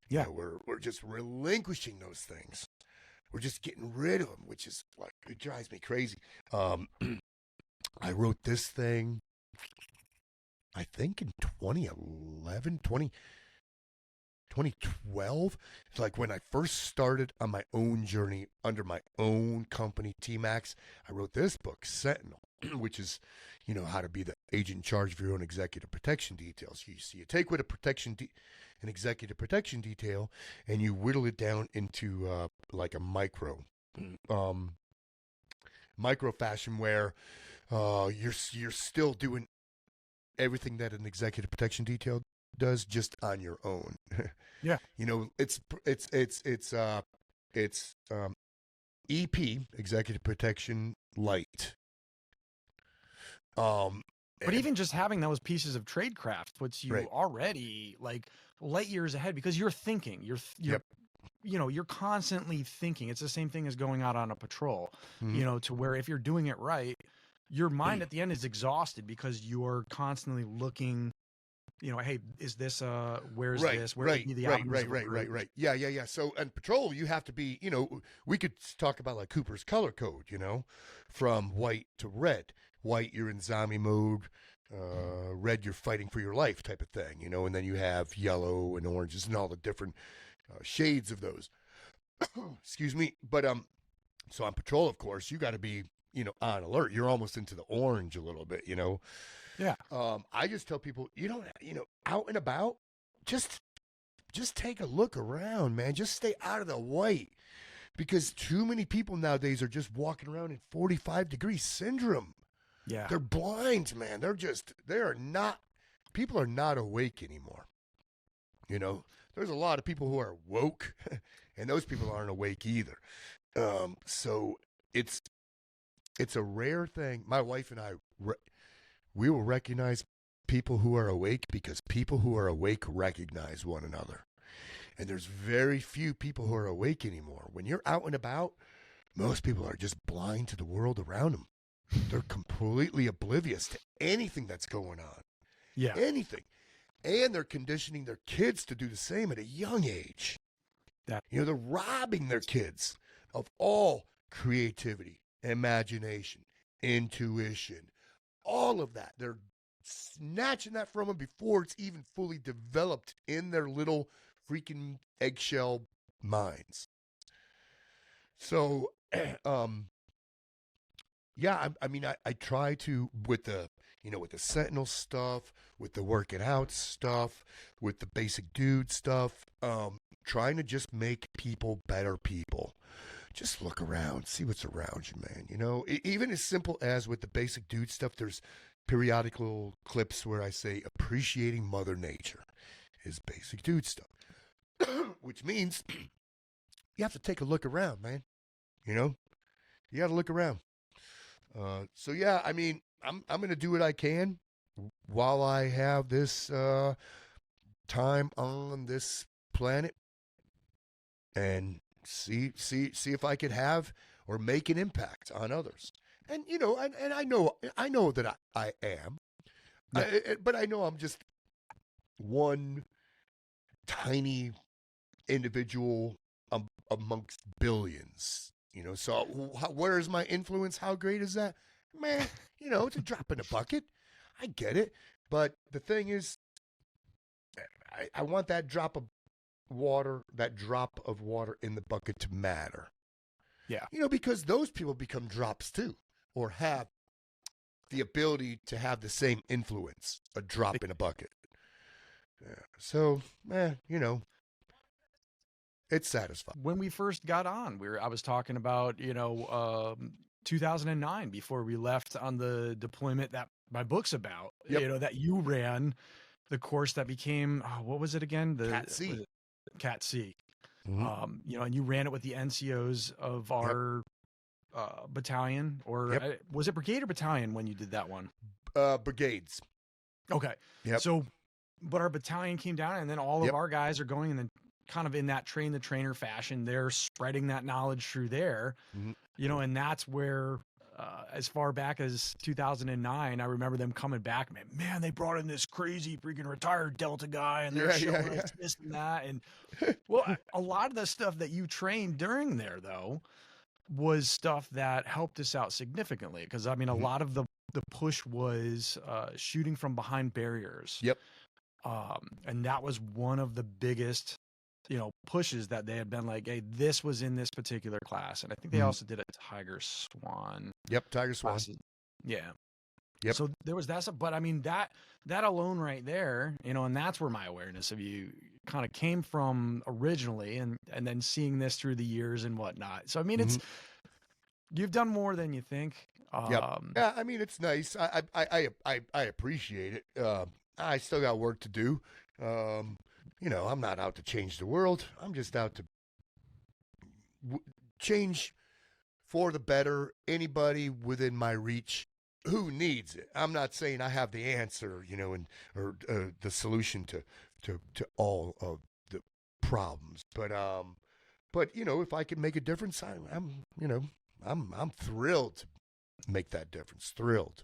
Yeah, you know, we're just relinquishing those things. We're just getting rid of them, which is like, it drives me crazy. I wrote this thing, I think in 2012. It's like when I first started on my own journey under my own company, T-Max. I wrote this book, Sentinel, which is, you know, how to be the agent in charge of your own executive protection details. You take what an executive protection detail, and you whittle it down into like a micro fashion where you're still doing everything that an executive protection detail does, just on your own. Yeah. You know, it's EP, executive protection light. But even just having those pieces of tradecraft puts you already like light years ahead, because you're thinking, you're you know, you're constantly thinking. It's the same thing as going out on a patrol, you know, to where if you're doing it right, your mind at the end is exhausted because you're constantly looking, you know, hey, is this where's this? Where would be the right. Yeah. So on patrol, you have to be, you know, we could talk about like Cooper's color code, you know, from white to red. White, you're in zombie mode. Red, you're fighting for your life type of thing, you know, and then you have yellow and oranges and all the different shades of those. Excuse me. But so on patrol, of course, you got to be, you know, on alert. You're almost into the orange a little bit, you know. Yeah. I just tell people, you know, out and about, just take a look around, man. Just stay out of the white, because too many people nowadays are just walking around in 45-degree syndrome. Yeah. They're blind, man. People are not awake anymore. You know, there's a lot of people who are woke, and those people aren't awake either. So it's a rare thing. My wife and I, we will recognize people who are awake because people who are awake recognize one another. And there's very few people who are awake anymore. When you're out and about, most people are just blind to the world around them. They're completely oblivious to anything that's going on. Yeah. Anything. And they're conditioning their kids to do the same at a young age. You know, they're robbing their kids of all creativity, imagination, intuition, all of that. They're snatching that from them before it's even fully developed in their little freaking eggshell minds. So, yeah, I mean, I try to, with the Sentinel stuff, with the working out stuff, with the basic dude stuff, trying to just make people better people. Just look around, see what's around you, man. Even as simple as with the basic dude stuff, there's periodical clips where I say appreciating Mother Nature is basic dude stuff, which means you have to take a look around, man. You got to look around. So yeah, I mean, I'm going to do what I can while I have this time on this planet, and see if I could have or make an impact on others. And and I know that I am, but I know I'm just one tiny individual amongst billions. So where is my influence? How great is that? Man, it's a drop in a bucket. I get it. But the thing is, I want that drop of water in the bucket to matter. Yeah. Because those people become drops too, or have the ability to have the same influence, a drop in a bucket. Yeah. So, it's satisfying. When we first got on, I was talking about, 2009 before we left on the deployment that my book's about. Yep. That you ran the course that became, what was it again? Cat C. Cat C. Mm-hmm. And you ran it with the NCOs of our battalion, or was it brigade or battalion when you did that one? Brigades. Okay. Yep. So, but our battalion came down, and then all of our guys are going, and then kind of in that train the trainer fashion, they're spreading that knowledge through there. Mm-hmm. And that's where, as far back as 2009, I remember them coming back, man, they brought in this crazy freaking retired Delta guy, and they're showing us this and that. And well, a lot of the stuff that you trained during there, though, was stuff that helped us out significantly. Because, I mean, a lot of the push was shooting from behind barriers. Yep. And that was one of the biggest pushes that they had been like, hey, this was in this particular class. And I think they also did a Tiger Swan. Yep, Tiger Swan. Classes. Yeah. Yep. So there was that stuff. But I mean, that alone right there, and that's where my awareness of you kind of came from originally, and then seeing this through the years and whatnot. So, I mean, you've done more than you think. Yeah, I mean, it's nice. I appreciate it. I still got work to do. I'm not out to change the world. I'm just out to change for the better anybody within my reach who needs it. I'm not saying I have the answer, or the solution to all of the problems. But if I can make a difference, I'm thrilled to make that difference. Thrilled.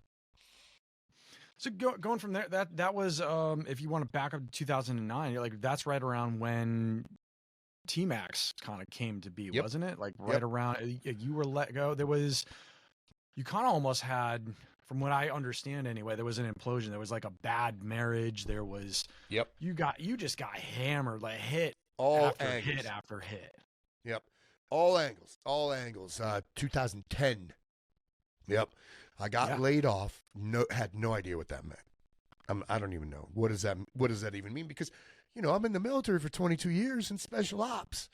So going from there, that was, if you want to back up to 2009, you're like, that's right around when T-Max kind of came to be, wasn't it? Like right around, you were let go. You kind of almost had, from what I understand anyway, there was an implosion. There was like a bad marriage. There was, you just got hammered, like hit after hit after hit. Yep. All angles. 2010. Yep. I got laid off. Had no idea what that meant. I don't even know. What does that even mean? Because, I'm in the military for 22 years in special ops.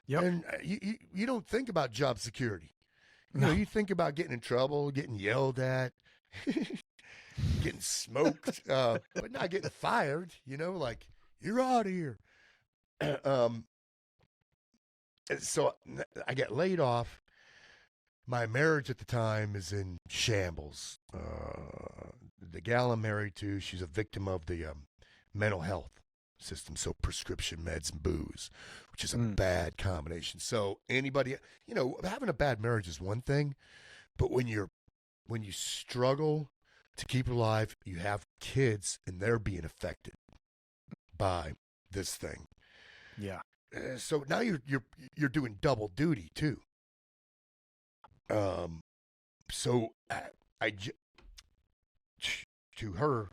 Yep. And you don't think about job security. You think about getting in trouble, getting yelled at, getting smoked, but not getting fired. Like, you're out of here. So I get laid off. My marriage at the time is in shambles. The gal I'm married to, she's a victim of the mental health system, so prescription meds and booze, which is a bad combination. So anybody, having a bad marriage is one thing, but when you struggle to keep alive, you have kids and they're being affected by this thing. Yeah. So now you're doing double duty too. So I to her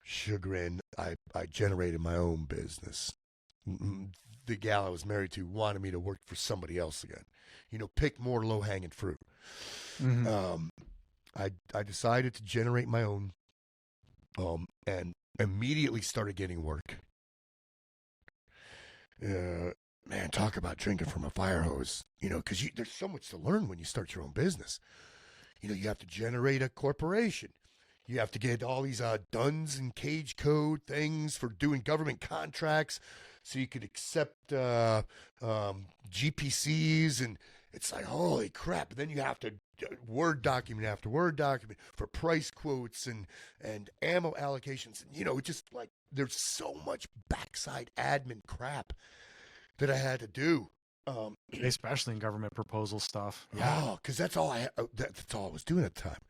chagrin, I generated my own business. The gal I was married to wanted me to work for somebody else again. Pick more low-hanging fruit. Mm-hmm. I decided to generate my own, and immediately started getting work. Man, talk about drinking from a fire hose. Because there's so much to learn when you start your own business. You have to generate a corporation. You have to get all these DUNS and cage code things for doing government contracts, so you could accept GPCs, and it's like, holy crap. And then you have to Word document after Word document for price quotes and ammo allocations. And, just like there's so much backside admin crap that I had to do. Especially in government proposal stuff. Yeah. Oh, because that's all I was doing at the time.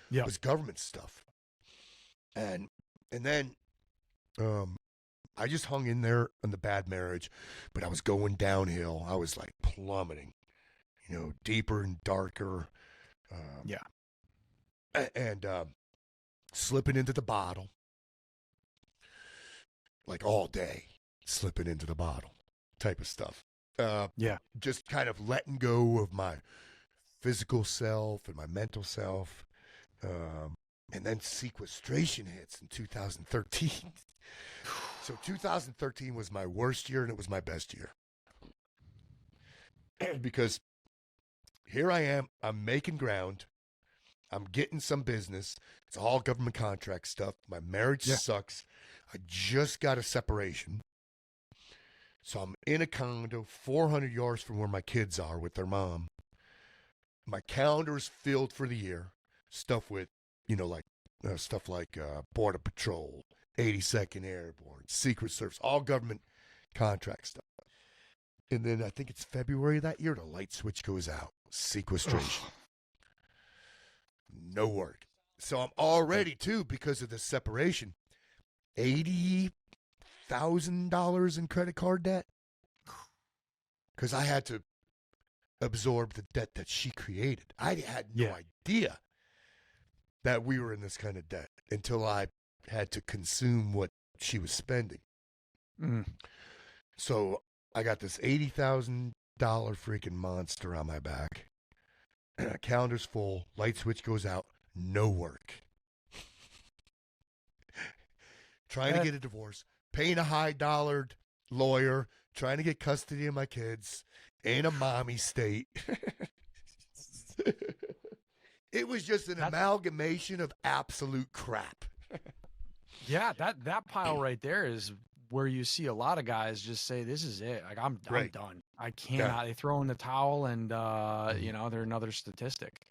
Yeah. Was government stuff. And then I just hung in there on the bad marriage, but I was going downhill. I was like plummeting, deeper and darker. And slipping into the bottle, like all day, slipping into the bottle type of stuff. Just kind of letting go of my physical self and my mental self. And then sequestration hits in 2013. So 2013 was my worst year, and it was my best year. Because here I am, I'm making ground. I'm getting some business. It's all government contract stuff. My marriage sucks. I just got a separation. So I'm in a condo 400 yards from where my kids are with their mom. My calendar is filled for the year. Stuff with, stuff like Border Patrol, 82nd Airborne, Secret Service, all government contract stuff. And then I think it's February of that year, the light switch goes out. Sequestration. No work. So I'm already, too, because of the separation, $80,000 in credit card debt. Because I had to absorb the debt that she created. I had no idea that we were in this kind of debt until I had to consume what she was spending. So I got this $80,000 freaking monster on my back. Calendar's full. Light switch goes out. No work. Trying to get a divorce. Paying a high-dollared lawyer. Trying to get custody of my kids. In a mommy state. It was just an amalgamation of absolute crap. Yeah, that pile right there is where you see a lot of guys just say, this is it. Like, I'm done. I cannot. They throw in the towel, and, they're another statistic.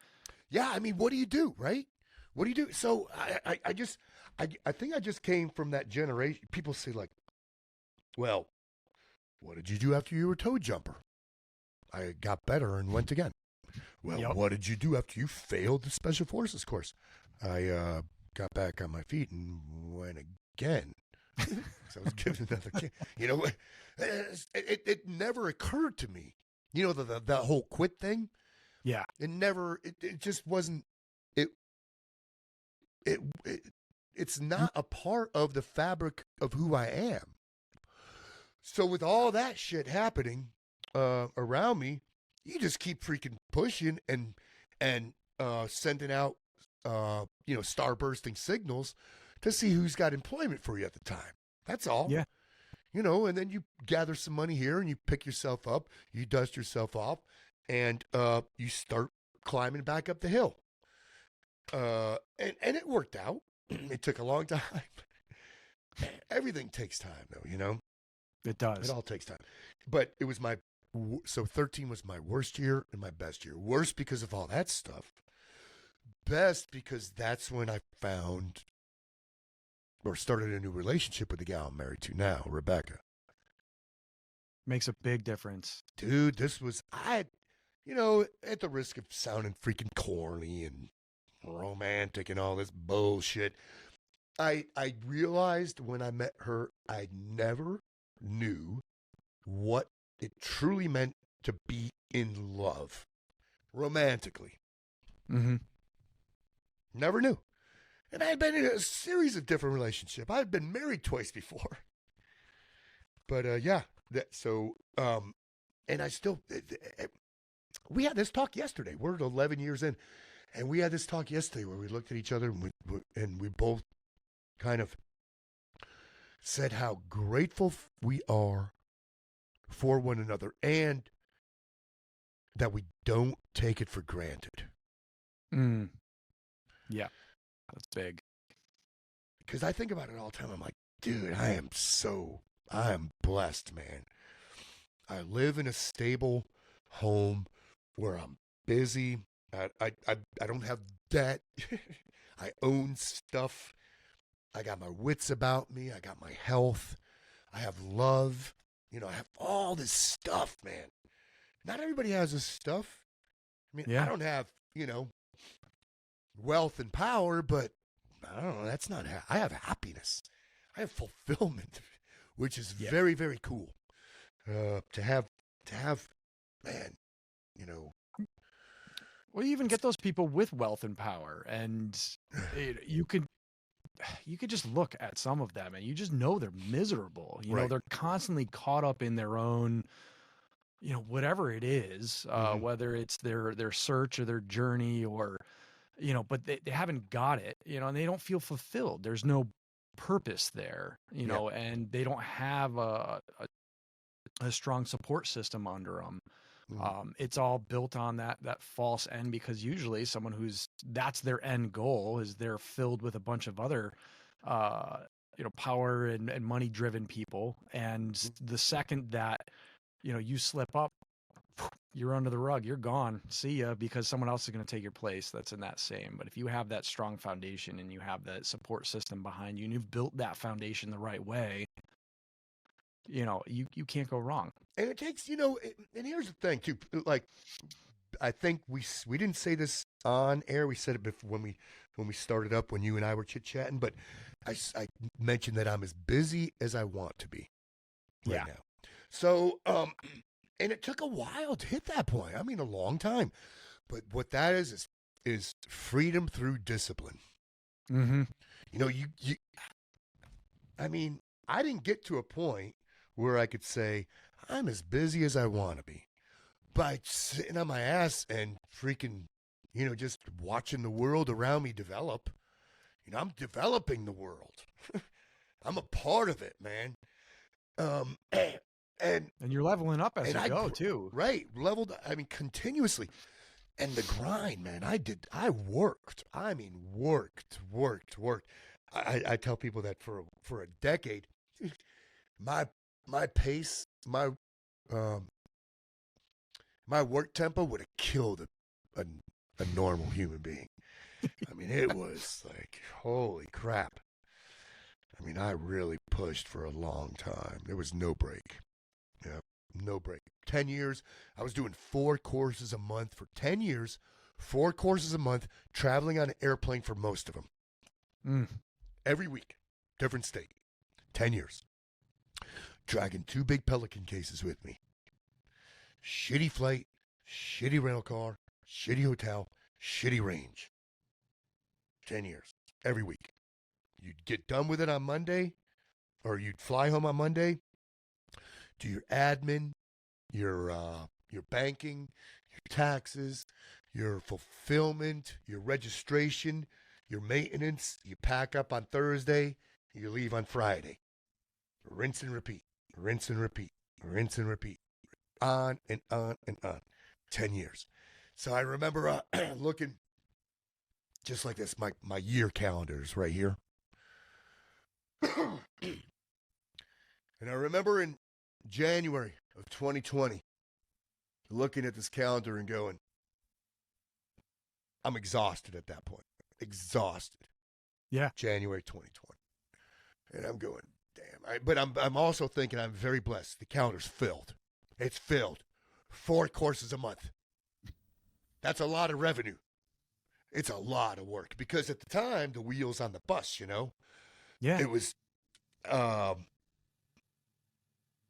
Yeah, I mean, what do you do, right? What do you do? So I think I just came from that generation. People say, like, well, what did you do after you were a toe jumper? I got better and went again. Well, what did you do after you failed the Special Forces course? I got back on my feet and went again. So I was given another chance. It never occurred to me. The whole quit thing? Yeah. It just wasn't, it's not a part of the fabric of who I am. So with all that shit happening around me, you just keep freaking pushing and sending out, star-bursting signals to see who's got employment for you at the time. That's all. Yeah. And then you gather some money here and you pick yourself up, you dust yourself off, and you start climbing back up the hill. And it worked out. It took a long time. Everything takes time, though, It does. It all takes time. But it was so 13 was my worst year and my best year. Worst because of all that stuff. Best because that's when I found or started a new relationship with the gal I'm married to now, Rebecca. Makes a big difference. Dude, this was, at the risk of sounding freaking corny and romantic and all this bullshit, I realized when I met her, I never knew what it truly meant to be in love romantically. Mm-hmm. Never knew. And I had been in a series of different relationships. I had been married twice before. But and I still, we had this talk yesterday. We're 11 years in, and we had this talk yesterday where we looked at each other and we both kind of said how grateful we are for one another and that we don't take it for granted. Yeah, that's big. Because I think about it all the time. I'm like, dude, I am blessed, man. I live in a stable home where I'm busy. I don't have debt. I own stuff. I got my wits about me. I got my health. I have love. I have all this stuff, man. Not everybody has this stuff. I mean, I don't have, wealth and power, but I don't know. That's not. I have happiness. I have fulfillment, which is very, very cool. To have, man. Well, you even get those people with wealth and power, and you could just look at some of them, and you just know they're miserable. They're constantly caught up in their own, whatever it is, whether it's their search or their journey or. But they haven't got it, and they don't feel fulfilled. There's no purpose there, and they don't have a strong support system under them. It's all built on that false end, because usually someone that's their end goal is they're filled with a bunch of other, power and money driven people. And the second that, you slip up, you're under the rug, you're gone, see ya, because someone else is going to take your place that's in that same. But if you have that strong foundation and you have that support system behind you and you've built that foundation the right way, you can't go wrong. And it takes, and here's the thing too, like, I think we didn't say this on air. We said it before when we started up, when you and I were chit-chatting, but I mentioned that I'm as busy as I want to be right now. So, and it took a while to hit that point. I mean, a long time. But what that is freedom through discipline. Mm-hmm. I mean, I didn't get to a point where I could say, I'm as busy as I want to be. By sitting on my ass and freaking, just watching the world around me develop. I'm developing the world. I'm a part of it, man. And you're leveling up as you go too. Right. Leveled, continuously. And the grind, man, I worked. I mean, worked. I tell people that for a decade, my pace, my work tempo would have killed a normal human being. I mean, it was like, holy crap. I mean, I really pushed for a long time. There was no break. Yeah, no break. 10 years, I was doing 4 courses a month for 10 years, 4 courses a month, traveling on an airplane for most of them. Every week, different state. 10 years. Dragging 2 big Pelican cases with me. Shitty flight, shitty rental car, shitty hotel, shitty range. 10 years. Every week. You'd get done with it on Monday, or you'd fly home on Monday, do your admin, your banking, your taxes, your fulfillment, your registration, your maintenance. You pack up on Thursday, you leave on Friday. Rinse and repeat, rinse and repeat, rinse and repeat. On and on and on. 10 years. So I remember looking just like this. My year calendar is right here. And I remember in January of 2020, looking at this calendar and going, I'm exhausted at that point. Exhausted. Yeah. January 2020. And I'm going, damn. But I'm also thinking I'm very blessed. The calendar's filled. It's filled. 4 courses a month. That's a lot of revenue. It's a lot of work. Because at the time, the wheels on the bus, Yeah. It was,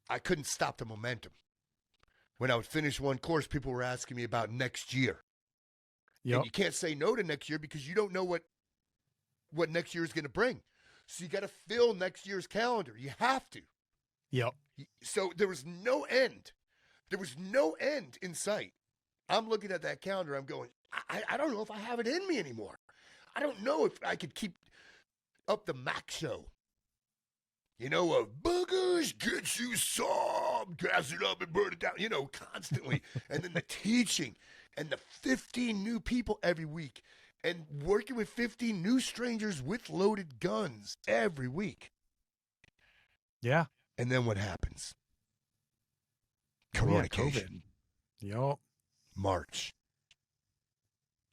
I couldn't stop the momentum. When I would finish one course, people were asking me about next year. Yep. And you can't say no to next year because you don't know what what next year is going to bring. So you got to fill next year's calendar. You have to. Yep. So there was no end. There was no end in sight. I'm looking at that calendar. I'm going, I don't know if I have it in me anymore. I don't know if I could keep up the Mac show. You know, boogers, get you some, gas it up and burn it down, you know, constantly. And then the teaching and the 15 new people every week and working with 15 new strangers with loaded guns every week. Yeah. And then what happens? Coronacation. Yep. March.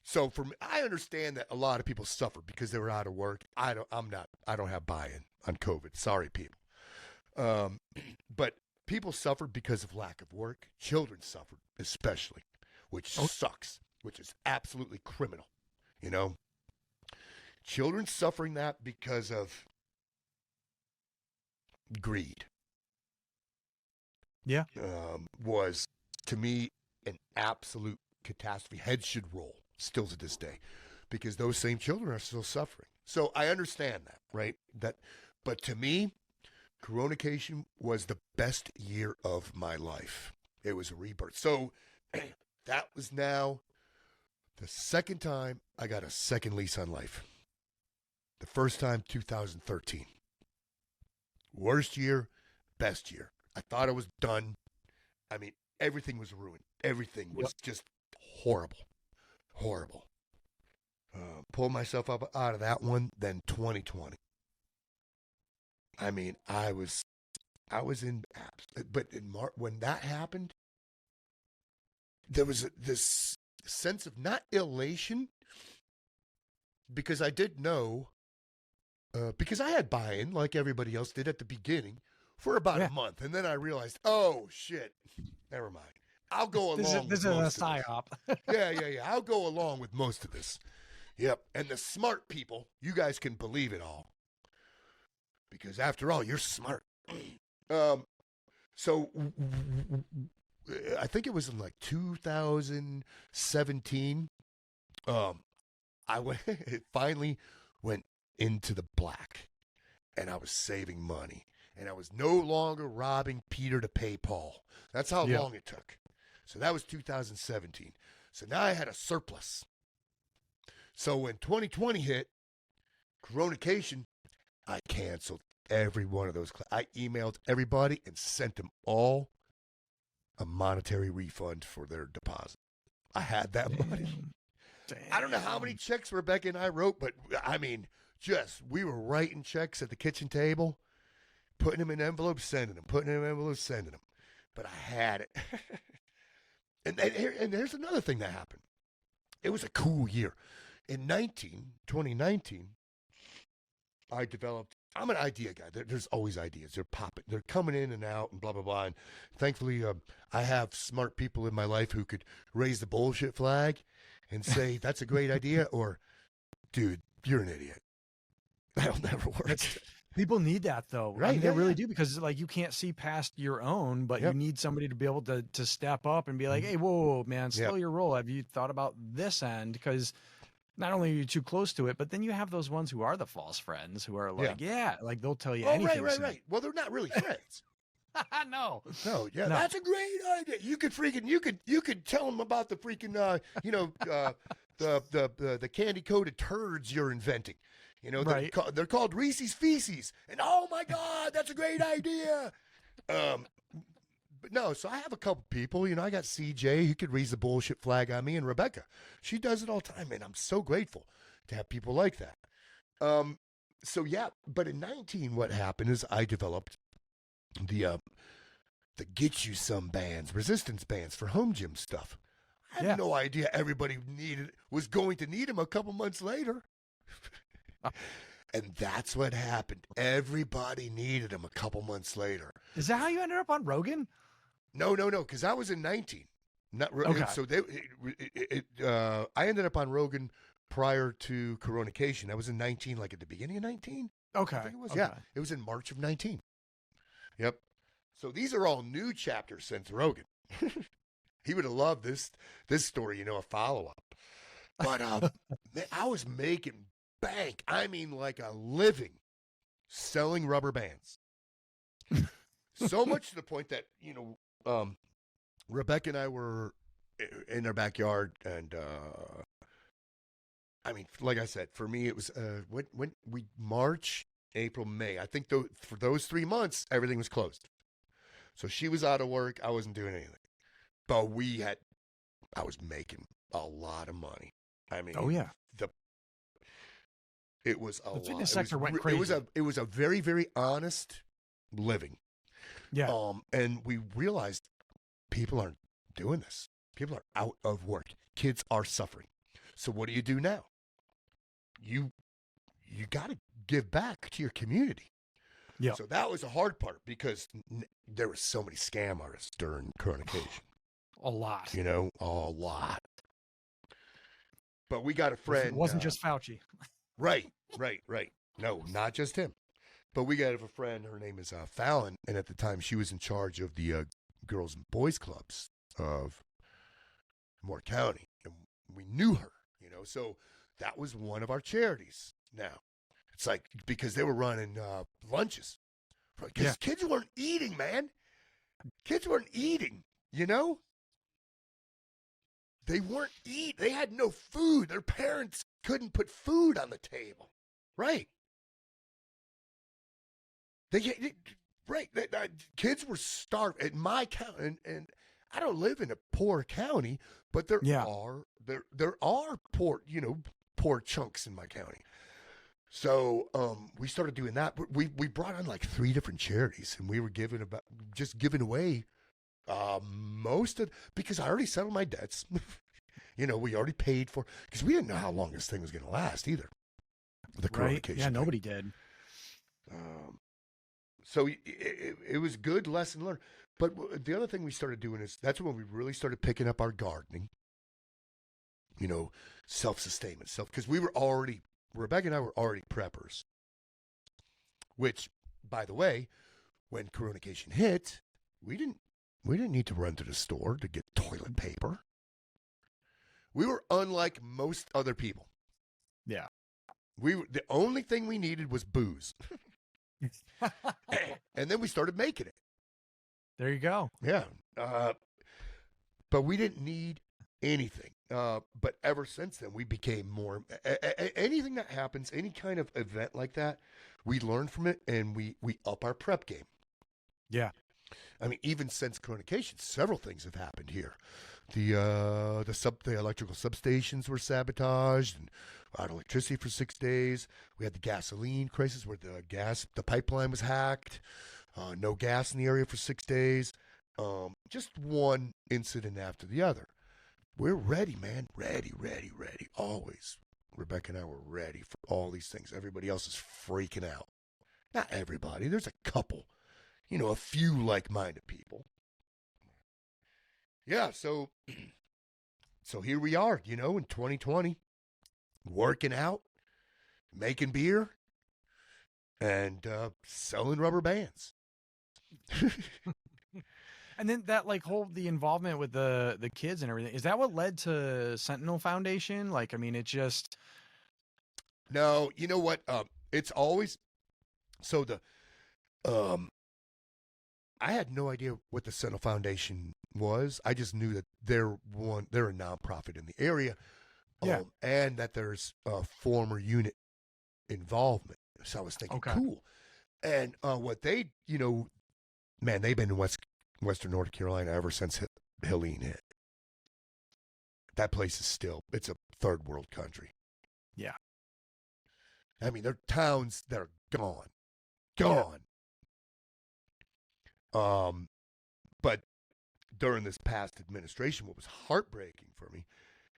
So for me, I understand that a lot of people suffer because they were out of work. I don't have buy-in on COVID. Sorry, people. But people suffered because of lack of work. Children suffered, especially, which sucks, which is absolutely criminal. You know, children suffering that because of greed. Yeah. Was to me an absolute catastrophe. Heads should roll still to this day, because those same children are still suffering. So I understand that, right? But to me, Coronacation was the best year of my life. It was a rebirth. So that was now the second time I got a second lease on life. The first time, 2013. Worst year, best year. I thought I was done. I mean, everything was ruined. Everything was just horrible. Horrible. Pulled myself up out of that one, then 2020. I mean, I was in apps. But in March, when that happened, there was this sense of not elation, because I did know, because I had buy-in like everybody else did at the beginning for about a month. And then I realized, oh, shit, never mind. I'll go along This is a psyop. Yeah. I'll go along with most of this. Yep. And the smart people, you guys can believe it all. Because after all, you're smart. So I think it was in like 2017. I it finally went into the black, and I was saving money, and I was no longer robbing Peter to pay Paul. That's how long it took. So that was 2017. So now I had a surplus. So when 2020 hit, Coronacation, I canceled every one of those. I emailed everybody and sent them all a monetary refund for their deposit. I had that money. Damn. I don't know how many checks Rebecca and I wrote, but I mean, we were writing checks at the kitchen table, putting them in envelopes, sending them, putting them in envelopes, sending them. But I had it. And here's another thing that happened. It was a cool year. In 2019, I developed, I'm an idea guy. There's always ideas. They're popping. They're coming in and out and blah, blah, blah. And thankfully, I have smart people in my life who could raise the bullshit flag and say, that's a great idea, or, dude, you're an idiot. That'll never work. People need that, though. Right? I mean, they really do, because like you can't see past your own, but you need somebody to be able to step up and be like, hey, whoa, man, slow your roll. Have you thought about this end? Because not only are you too close to it, but then you have those ones who are the false friends who are like, like they'll tell you anything. Right. Well, they're not really friends. No, that's a great idea. You could tell them about the freaking, the candy coated turds you're inventing. You know, they're called Reese's Feces, and oh my God, that's a great idea. But no, so I have a couple people. You know, I got CJ who could raise the bullshit flag on me, and Rebecca, she does it all the time, and I'm so grateful to have people like that. So yeah, but in 19, what happened is I developed the Get You Some bands, resistance bands for home gym stuff. I had no idea everybody was going to need them a couple months later. And that's what happened. Everybody needed them a couple months later. Is that how you ended up on Rogan? No, because I was in 19. So I ended up on Rogan prior to Coronacation. I was in 19, like at the beginning of 19. Okay. I think it was. Yeah, it was in March of 19. Yep. So these are all new chapters since Rogan. He would have loved this story, a follow-up. But I was making bank. I mean, like a living selling rubber bands. So much to the point that, Rebecca and I were in our backyard, and I mean, like I said, for me, it was when we March, April, May. I think for those 3 months, everything was closed. So she was out of work. I wasn't doing anything, but I was making a lot of money. I mean, oh yeah, it was a lot. The fitness sector went crazy. It was a very, very honest living. Yeah. And we realized people aren't doing this. People are out of work. Kids are suffering. So what do you do now? You got to give back to your community. Yeah. So that was the hard part, because there were so many scam artists during Coronacation. A lot. A lot. But we got a friend. It wasn't just Fauci. Right. No, not just him. But we got a friend. Her name is Fallon, and at the time she was in charge of the girls and boys clubs of Moore County, and we knew her. So that was one of our charities. Now, it's like, because they were running lunches, because kids weren't eating, man. Kids weren't eating. They weren't eating. They had no food. Their parents couldn't put food on the table. Right. Kids were starving at my county, and I don't live in a poor county, but there are poor chunks in my county. So we started doing that. We brought on like 3 different charities, and we were giving away most of, because I already settled my debts. We already paid for, because we didn't know how long this thing was going to last either. The Coronacation. Yeah, nobody did. So it was good lesson learned. But the other thing we started doing is, that's when we really started picking up our gardening. Self-sustainment, because Rebecca and I were already preppers. Which, by the way, when Coronacation hit, we didn't need to run to the store to get toilet paper. We were unlike most other people. Yeah. The only thing we needed was booze. And then we started making it. There you go. Yeah. But we didn't need anything. But ever since then, we became more, anything that happens, any kind of event like that, we learn from it, and we up our prep game. Yeah. I mean, even since Coronacation, several things have happened here. The electrical substations were sabotaged and out of electricity for 6 days. We had the gasoline crisis where the pipeline was hacked. No gas in the area for 6 days. Just one incident after the other. We're ready, man. Ready. Always. Rebecca and I were ready for all these things. Everybody else is freaking out. Not everybody. There's a couple. A few like-minded people. Yeah, so here we are, in 2020, working out, making beer, and selling rubber bands. And then that the involvement with the kids and everything, is that what led to Sentinel Foundation? It just... No, you know what? It's always, so I had no idea what the Sentinel Foundation was. I just knew that they're a nonprofit in the area, and that there's a former unit involvement. So I was thinking, cool. And what they, man, they've been in Western North Carolina ever since Helene hit. That place is it's a third world country. Yeah. I mean, there are towns that are gone. But during this past administration, what was heartbreaking for me,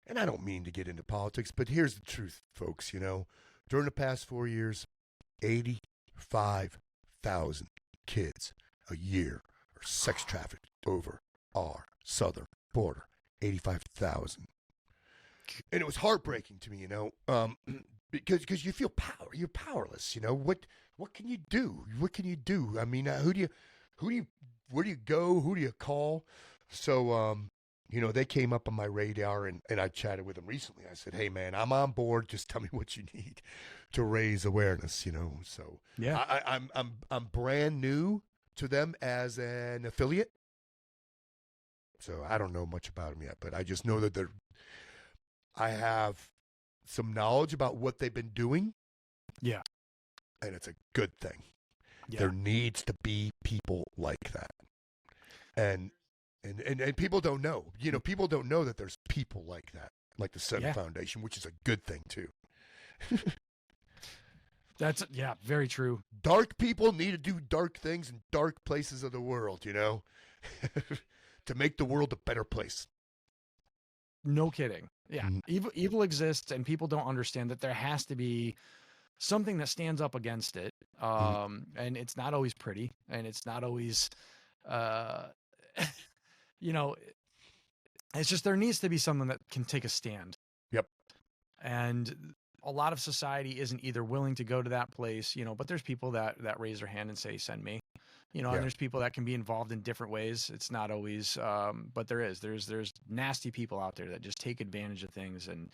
and I don't mean to get into politics, but here's the truth, folks, during the past 4 years, 85,000 kids a year are sex trafficked over our southern border. 85,000. And it was heartbreaking to me, because you feel you're powerless, what can you do? What can you do? I mean, where do you go? Who do you call? So, You know, they came up on my radar, and I chatted with them recently. I said, hey, man, I'm on board. Just tell me what you need to raise awareness, you know. So Yeah. I'm brand new to them as an affiliate. So I don't know much about them yet, but I just know that I have some knowledge about what they've been doing. Yeah. And it's a good thing. Yeah. There needs to be people like that. And people don't know. You know, people don't know that there's people like that, like the Seven Foundation, which is a good thing too. That's very true. Dark people need to do dark things in dark places of the world, you know, to make the world a better place. No kidding. Yeah. Evil exists, and people don't understand that there has to be something that stands up against it. And it's not always pretty, and it's not always, you know, it's just, there needs to be someone that can take a stand. Yep. And a lot of society isn't either willing to go to that place, you know, but there's people that raise their hand and say, send me, you know, and there's people that can be involved in different ways. It's not always, but there's nasty people out there that just take advantage of things. And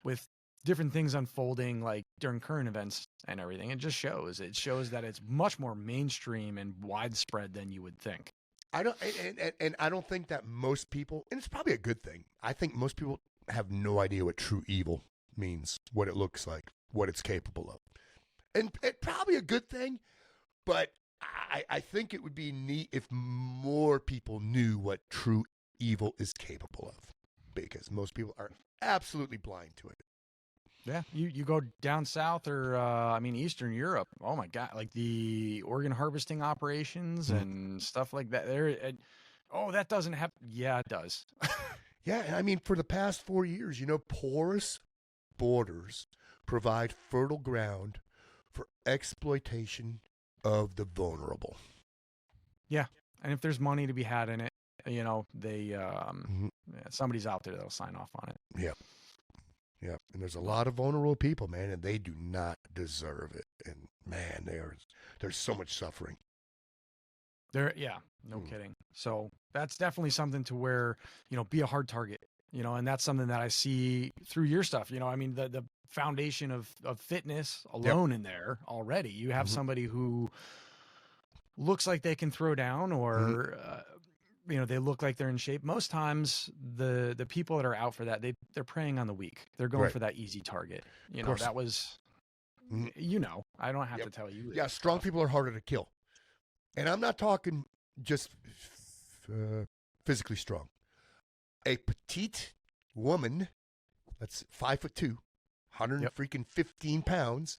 with different things unfolding, like during current events and everything, it shows that it's much more mainstream and widespread than you would think. I don't think that most people, and it's probably a good thing, I think most people have no idea what true evil means, what it looks like, what it's capable of. And it's probably a good thing, but I think it would be neat if more people knew what true evil is capable of, because most people are absolutely blind to it. Yeah, you go down south or Eastern Europe. Oh my God, like the organ harvesting operations and stuff like that. That doesn't happen. Yeah, it does. Yeah, I mean, for the past 4 years, you know, porous borders provide fertile ground for exploitation of the vulnerable. Yeah, and if there's money to be had in it, you know, they somebody's out there that'll sign off on it. Yeah. Yeah, and there's a lot of vulnerable people, man, and they do not deserve it. And man, there's so much suffering. No kidding. So that's definitely something to where, you know, be a hard target, you know, and that's something that I see through your stuff. You know, I mean, the foundation of fitness alone in there already. You have somebody who looks like they can throw down, or you know, they look like they're in shape. Most times the people that are out for that, they're preying on the weak. They're going for that easy target. You know, that was, you know, I don't have to tell you. Yeah. Strong people are harder to kill. And I'm not talking just physically strong. A petite woman that's 5'2", 115 pounds,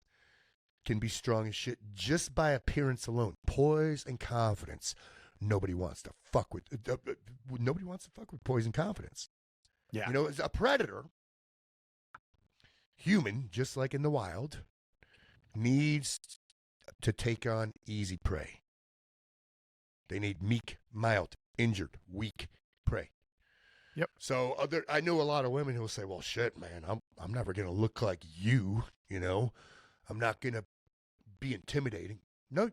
can be strong as shit just by appearance alone. Poise and confidence. Nobody wants to fuck with poise and confidence. Yeah. You know, as a predator, human, just like in the wild, needs to take on easy prey. They need meek, mild, injured, weak prey. Yep. So I know a lot of women who will say, well, shit, man, I'm never going to look like you, you know. I'm not going to be intimidating. No,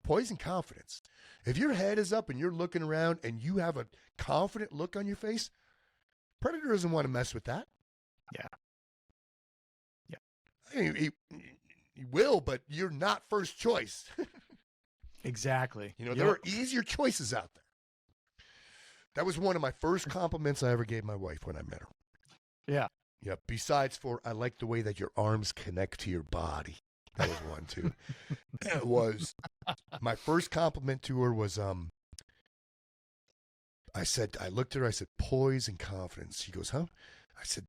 poise and confidence. If your head is up and you're looking around and you have a confident look on your face, predator doesn't want to mess with that. Yeah. Yeah. I mean, he will, but you're not first choice. Exactly. You know, there are easier choices out there. That was one of my first compliments I ever gave my wife when I met her. Yeah. Yeah. Besides I like the way that your arms connect to your body. That was one too. It was my first compliment to her was I looked at her, I said, poise and confidence. She goes, huh? I said,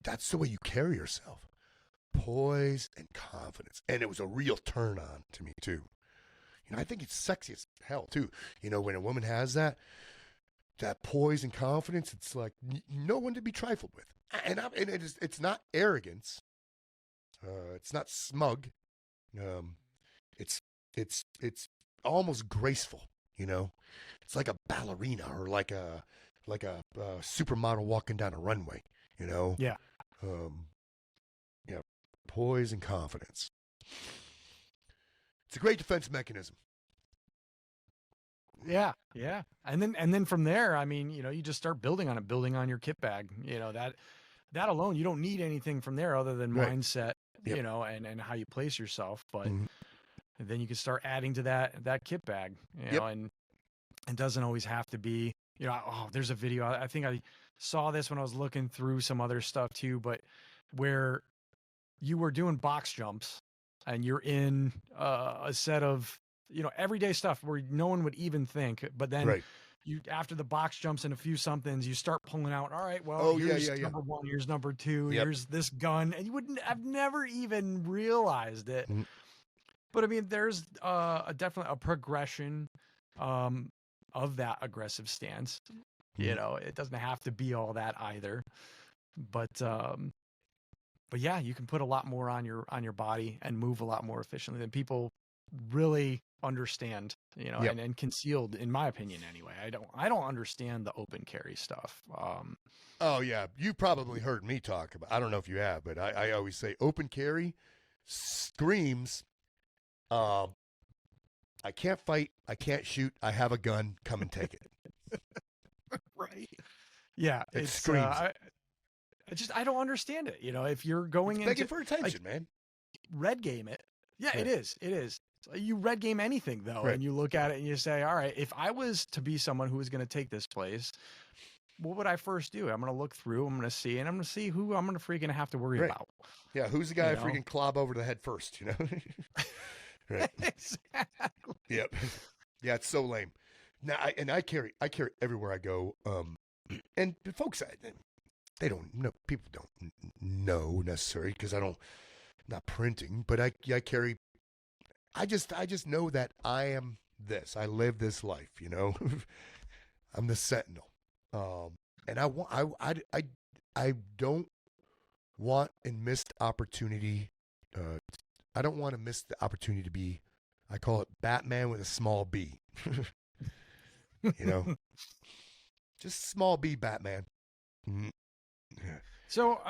that's the way you carry yourself. Poise and confidence. And it was a real turn on to me too. You know, I think it's sexy as hell too. You know, when a woman has that poise and confidence, it's like no one to be trifled with. And it's not arrogance. It's not smug. It's almost graceful. You know, it's like a ballerina or like a supermodel walking down a runway. You know. Yeah. Yeah. Poise and confidence. It's a great defense mechanism. Yeah, yeah. And then from there, I mean, you just start building on it, building on your kit bag. That alone, you don't need anything from there other than Right. mindset, Yep. and how you place yourself. But Mhm. then you can start adding to that kit bag, Yep. and it doesn't always have to be, oh, there's a video. I think I saw this when I was looking through some other stuff too, but where you were doing box jumps and you're in a set of, everyday stuff where no one would even think, but then Right. you, after the box jumps and a few somethings, you start pulling out, all right, well, Oh, yeah, here's yeah, yeah. number one, here's number two, Yep. here's this gun. And you wouldn't have never even realized it. Mhm. But I mean, there's definitely a progression of that aggressive stance. Mhm. It doesn't have to be all that either. But yeah, you can put a lot more on your body and move a lot more efficiently than people really understand, Yep. and concealed, in my opinion anyway. I don't understand the open carry stuff. Oh, yeah. You probably heard me talk about, I don't know if you have, but I always say open carry screams, uh, I can't fight, I can't shoot, I have a gun, come and take it. Right. Yeah, It it's screams it. I don't understand it. If you're going It's begging into, for like, attention, man. red game it. Yeah, Yeah. it is. It is. So you red game anything though, Right. and you look at it and you say, all right, if I was to be someone who was going to take this place, what would I first do? I'm going to look through, I'm going to see, and I'm going to see who I'm going to freaking have to worry Right. about. Yeah, who's the guy freaking clob over the head first, Right. Exactly. Yep. Yeah, it's so lame. Now, I carry everywhere I go. And folks, they don't know. People don't know necessarily because I'm not printing, but I carry. I just know that I am this. I live this life. I'm the sentinel. And I don't want and missed opportunity. I don't want to miss the opportunity to be. I call it Batman with a small B. Just small B Batman. Mm. Yeah. So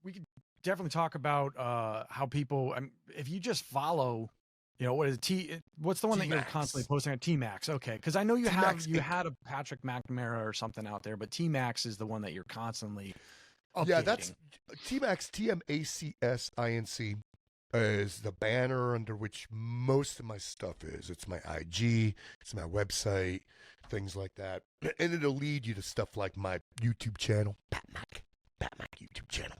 we could definitely talk about how people, if you just follow, what is what's the one that you're T-Max. constantly posting on? T-Max? Okay, because I know you T-Max you Inc. had a Patrick McNamara or something out there, but T-Max is the one that you're constantly updating. Yeah, that's T-Max, TMACSINC is the banner under which most of my stuff is. It's my IG, it's my website, things like that. And it'll lead you to stuff like my YouTube channel, Pat Mac YouTube channel,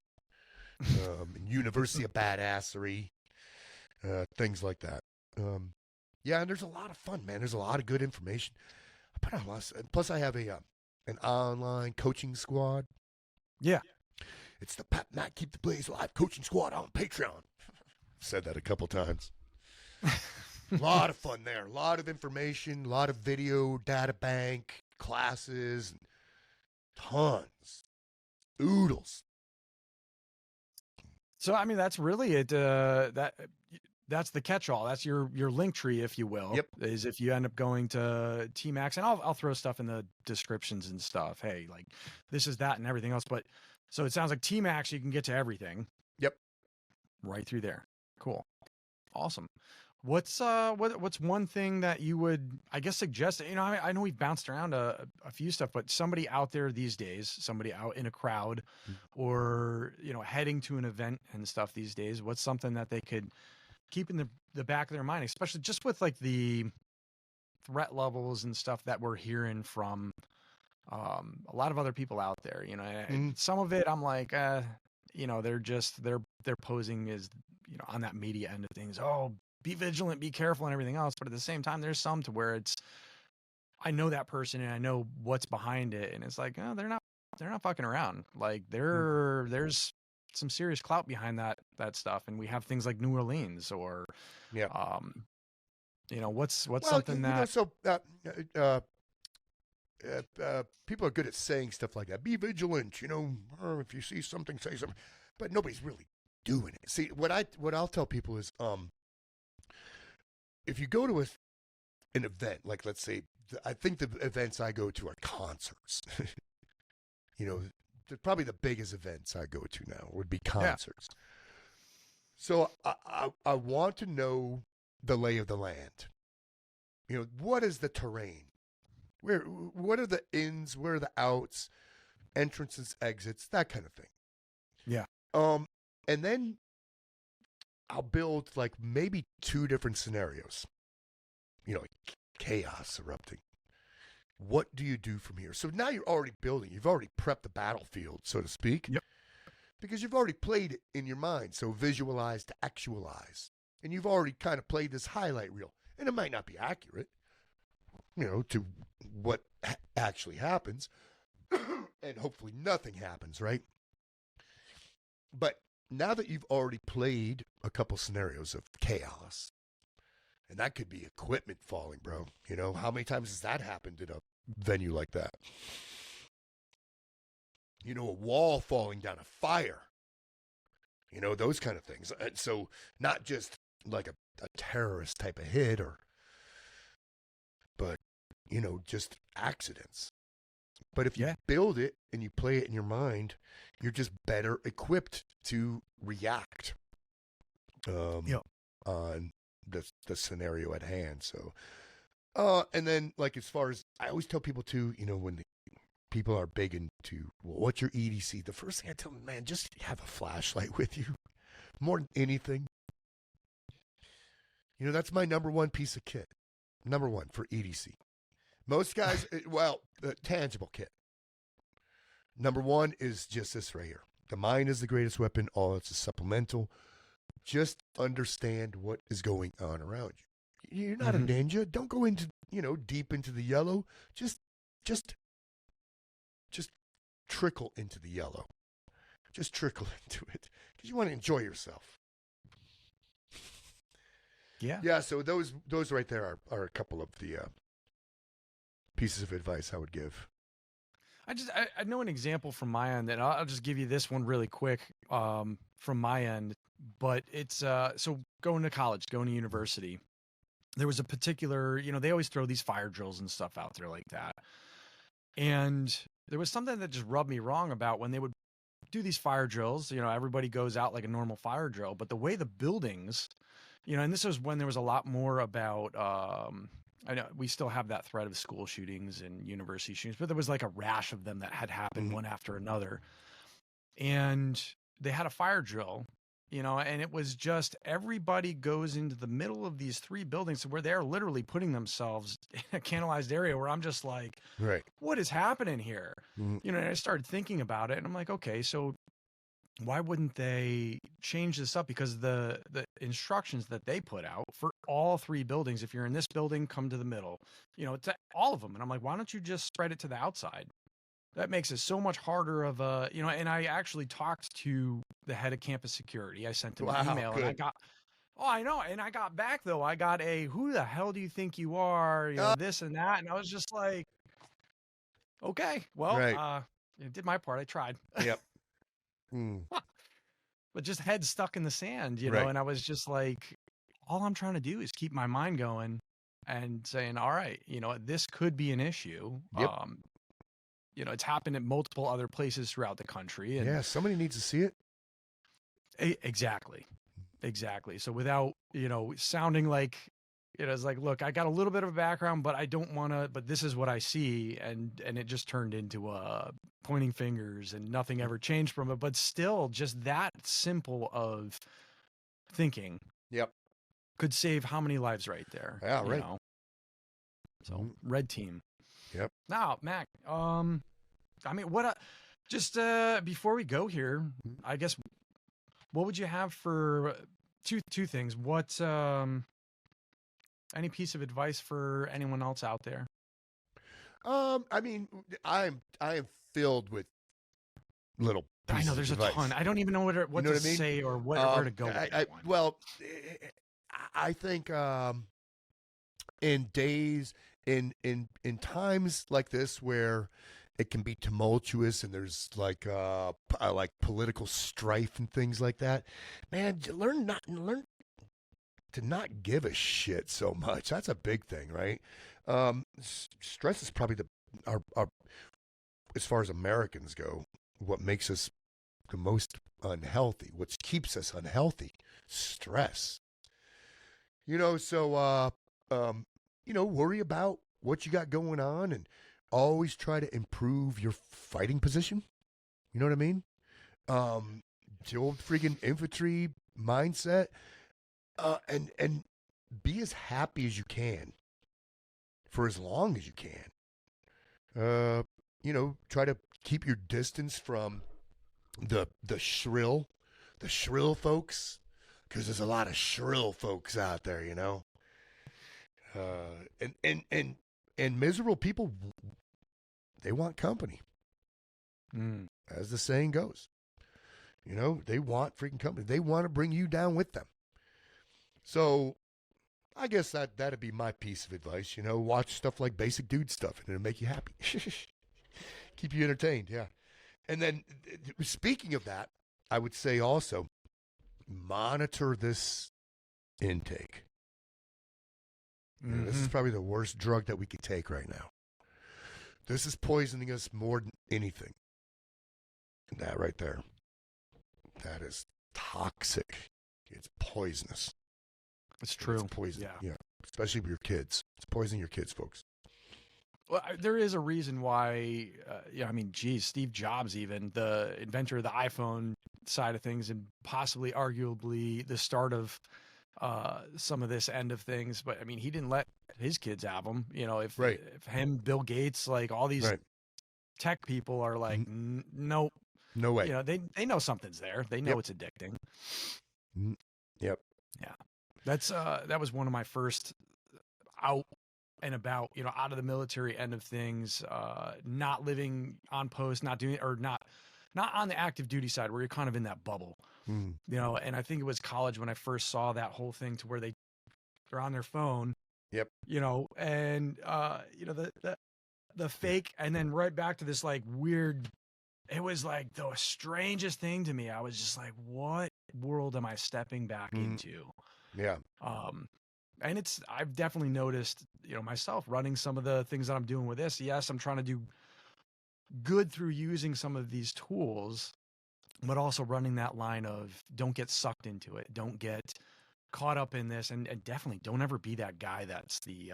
and University of Badassery, things like that. Yeah, and there's a lot of fun, man. There's a lot of good information. I put on a lot of, plus I have an online coaching squad. Yeah. It's the Pat Mac Keep the Blaze Live Coaching Squad on Patreon. Said that a couple times. A lot of fun there. A lot of information, a lot of video, data bank, classes, tons. Oodles. So, I mean, that's really it. That's the catch-all. That's your link tree, if you will. Yep. Is if you end up going to T-Max, and I'll throw stuff in the descriptions and stuff. Hey, like this is that and everything else. But so it sounds like T-Max, you can get to everything. Yep. Right through there. Cool. Awesome. What's one thing that you would, I guess, suggest? I know we've bounced around a few stuff, but somebody out there these days, somebody out in a crowd, or heading to an event and stuff these days, what's something that they could keep in the back of their mind, especially just with like the threat levels and stuff that we're hearing from a lot of other people out there. Some of it I'm like, they're posing as on that media end of things. Oh, be vigilant, be careful, and everything else. But at the same time, there's some to where I know that person and I know what's behind it, and it's like, oh, they're not fucking around. Like there's some serious clout behind that stuff, and we have things like New Orleans or what's something that people are good at saying stuff like that. Be vigilant, or if you see something, say something, but nobody's really doing it. See, what I'll tell people is, if you go to an event, like let's say, I think the events I go to are concerts. Probably the biggest events I go to now would be concerts. Yeah. So I want to know the lay of the land. what is the terrain? What are the ins? Where are the outs? Entrances, exits, that kind of thing. Yeah. And then I'll build like maybe 2 different scenarios. Like chaos erupting. What do you do from here? So now you're already building. You've already prepped the battlefield, so to speak. Yep. Because you've already played it in your mind. So visualize to actualize. And you've already kind of played this highlight reel. And it might not be accurate, to what actually happens. And hopefully nothing happens, right? But now that you've already played a couple scenarios of chaos, and that could be equipment falling, bro. How many times has that happened in a venue like that? A wall falling down, a fire. Those kind of things. And so not just like a terrorist type of hit but, just accidents. But if you build it and you play it in your mind, you're just better equipped to react on the scenario at hand. So, and then like as far as I always tell people too, when people are big into, well, what's your EDC? The first thing I tell them, man, just have a flashlight with you more than anything. That's my number 1 piece of kit. Number 1 for EDC. Most guys, the tangible kit. Number 1 is just this right here. The mind is the greatest weapon. All it's a supplemental. Just understand what is going on around you. You're not a ninja. Don't go into, deep into the yellow. Just trickle into the yellow. Just trickle into it because you want to enjoy yourself. Yeah. Yeah. So those right there are a couple of the pieces of advice I would give. I know an example from my end, and I'll just give you this one really quick from my end. But it's so going to college, going to university, there was a particular, they always throw these fire drills and stuff out there like that. And there was something that just rubbed me wrong about when they would do these fire drills. Everybody goes out like a normal fire drill, but the way the buildings, and this was when there was a lot more about, I know we still have that threat of school shootings and university shootings, but there was like a rash of them that had happened one after another. And they had a fire drill, and it was just everybody goes into the middle of these 3 buildings where they're literally putting themselves in a canalized area where I'm just like, right, what is happening here? And I started thinking about it and I'm like, okay, so why wouldn't they change this up? Because the instructions that they put out for all 3 buildings, if you're in this building, come to the middle, to all of them. And I'm like, why don't you just spread it to the outside? That makes it so much harder of a, and I actually talked to the head of campus security. I sent him an email and I got, I know. And I got back though. I got who the hell do you think you are? This and that. And I was just like, okay, well, I did my part. I tried. Yep. But just head stuck in the sand, and I was just like, all I'm trying to do is keep my mind going and saying, all right, this could be an issue. Yep. It's happened at multiple other places throughout the country. And somebody needs to see it. Exactly. So without, sounding like, it's like, look, I got a little bit of a background, but I don't want to, but this is what I see. And it just turned into pointing fingers and nothing ever changed from it. But still, just that simple of thinking. Yep. Could save how many lives right there? Yeah, right. So red team. Yep. Now, Mac, just before we go here, I guess, what would you have for two things? What, any piece of advice for anyone else out there? I am filled with little I know there's a ton. I don't even know what to say or where to go with I think in days in times like this where it can be tumultuous and there's like political strife and things like that, man, learn to not give a shit so much. That's a big thing, right? Stress is probably our as far as Americans go, what makes us the most unhealthy, what keeps us unhealthy. Stress. So worry about what you got going on and always try to improve your fighting position. You know what I mean? The old freaking infantry mindset, and be as happy as you can for as long as you can. Try to keep your distance from the shrill folks, because there's a lot of shrill folks out there, and miserable people, they want company. As the saying goes, they want freaking company. They want to bring you down with them. So I guess that'd be my piece of advice. Watch stuff like Basic Dude stuff, and it'll make you happy. Keep you entertained, yeah. And then, speaking of that, I would say also, monitor this intake. This is probably the worst drug that we could take right now. This is poisoning us more than anything. That right there. That is toxic. It's poisonous. It's true. It's poison. Yeah. Especially with your kids. It's poisoning your kids, folks. Well, there is a reason why, Steve Jobs, even the inventor of the iPhone side of things, and possibly arguably the start of some of this end of things. But he didn't let his kids have them. If him, Bill Gates, like all these tech people are like, nope. No way. They know something's there. They know it's addicting. Yep. Yeah. That was one of my first out and about, out of the military end of things, not living on post, not doing, or not on the active duty side where you're kind of in that bubble, and I think it was college when I first saw that whole thing to where they're on their phone. Yep. And, the fake, and then right back to this like weird, it was like the strangest thing to me. I was just like, what world am I stepping back into? Yeah. And I've definitely noticed, myself running some of the things that I'm doing with this. Yes, I'm trying to do good through using some of these tools, but also running that line of don't get sucked into it. Don't get caught up in this, and definitely don't ever be that guy that's the,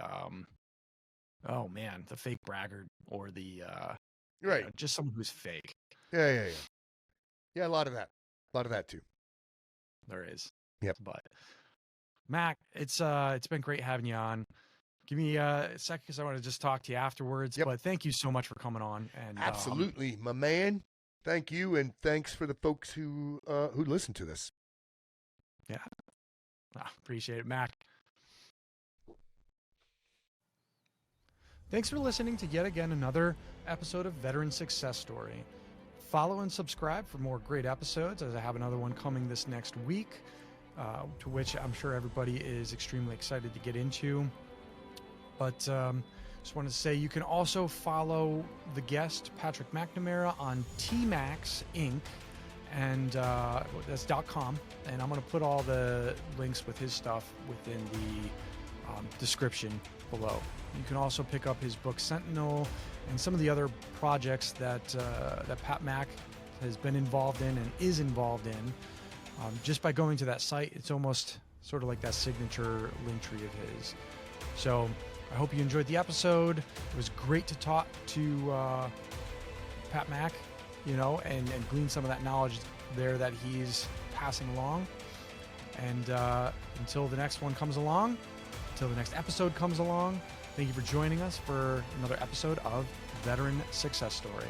the fake braggart, or the, just someone who's fake. Yeah. Yeah, a lot of that too. There is. Yep. But Mac, it's been great having you on. Give me a second because I want to just talk to you afterwards. Yep. But thank you so much for coming on. And absolutely, my man. Thank you, and thanks for the folks who listen to this. Yeah, appreciate it, Mac. Thanks for listening to yet again another episode of Veteran Success Story. Follow and subscribe for more great episodes, as I have another one coming this next week, to which I'm sure everybody is extremely excited to get into. But just wanted to say you can also follow the guest, Patrick McNamara, on TMax Inc. And that's .com. And I'm going to put all the links with his stuff within the description below. You can also pick up his book Sentinel and some of the other projects that Pat Mac has been involved in and is involved in. Just by going to that site, it's almost sort of like that signature link tree of his. So I hope you enjoyed the episode. It was great to talk to Pat Mac, and glean some of that knowledge there that he's passing along. And until the next one comes along, until the next episode comes along, thank you for joining us for another episode of Veteran Success Story.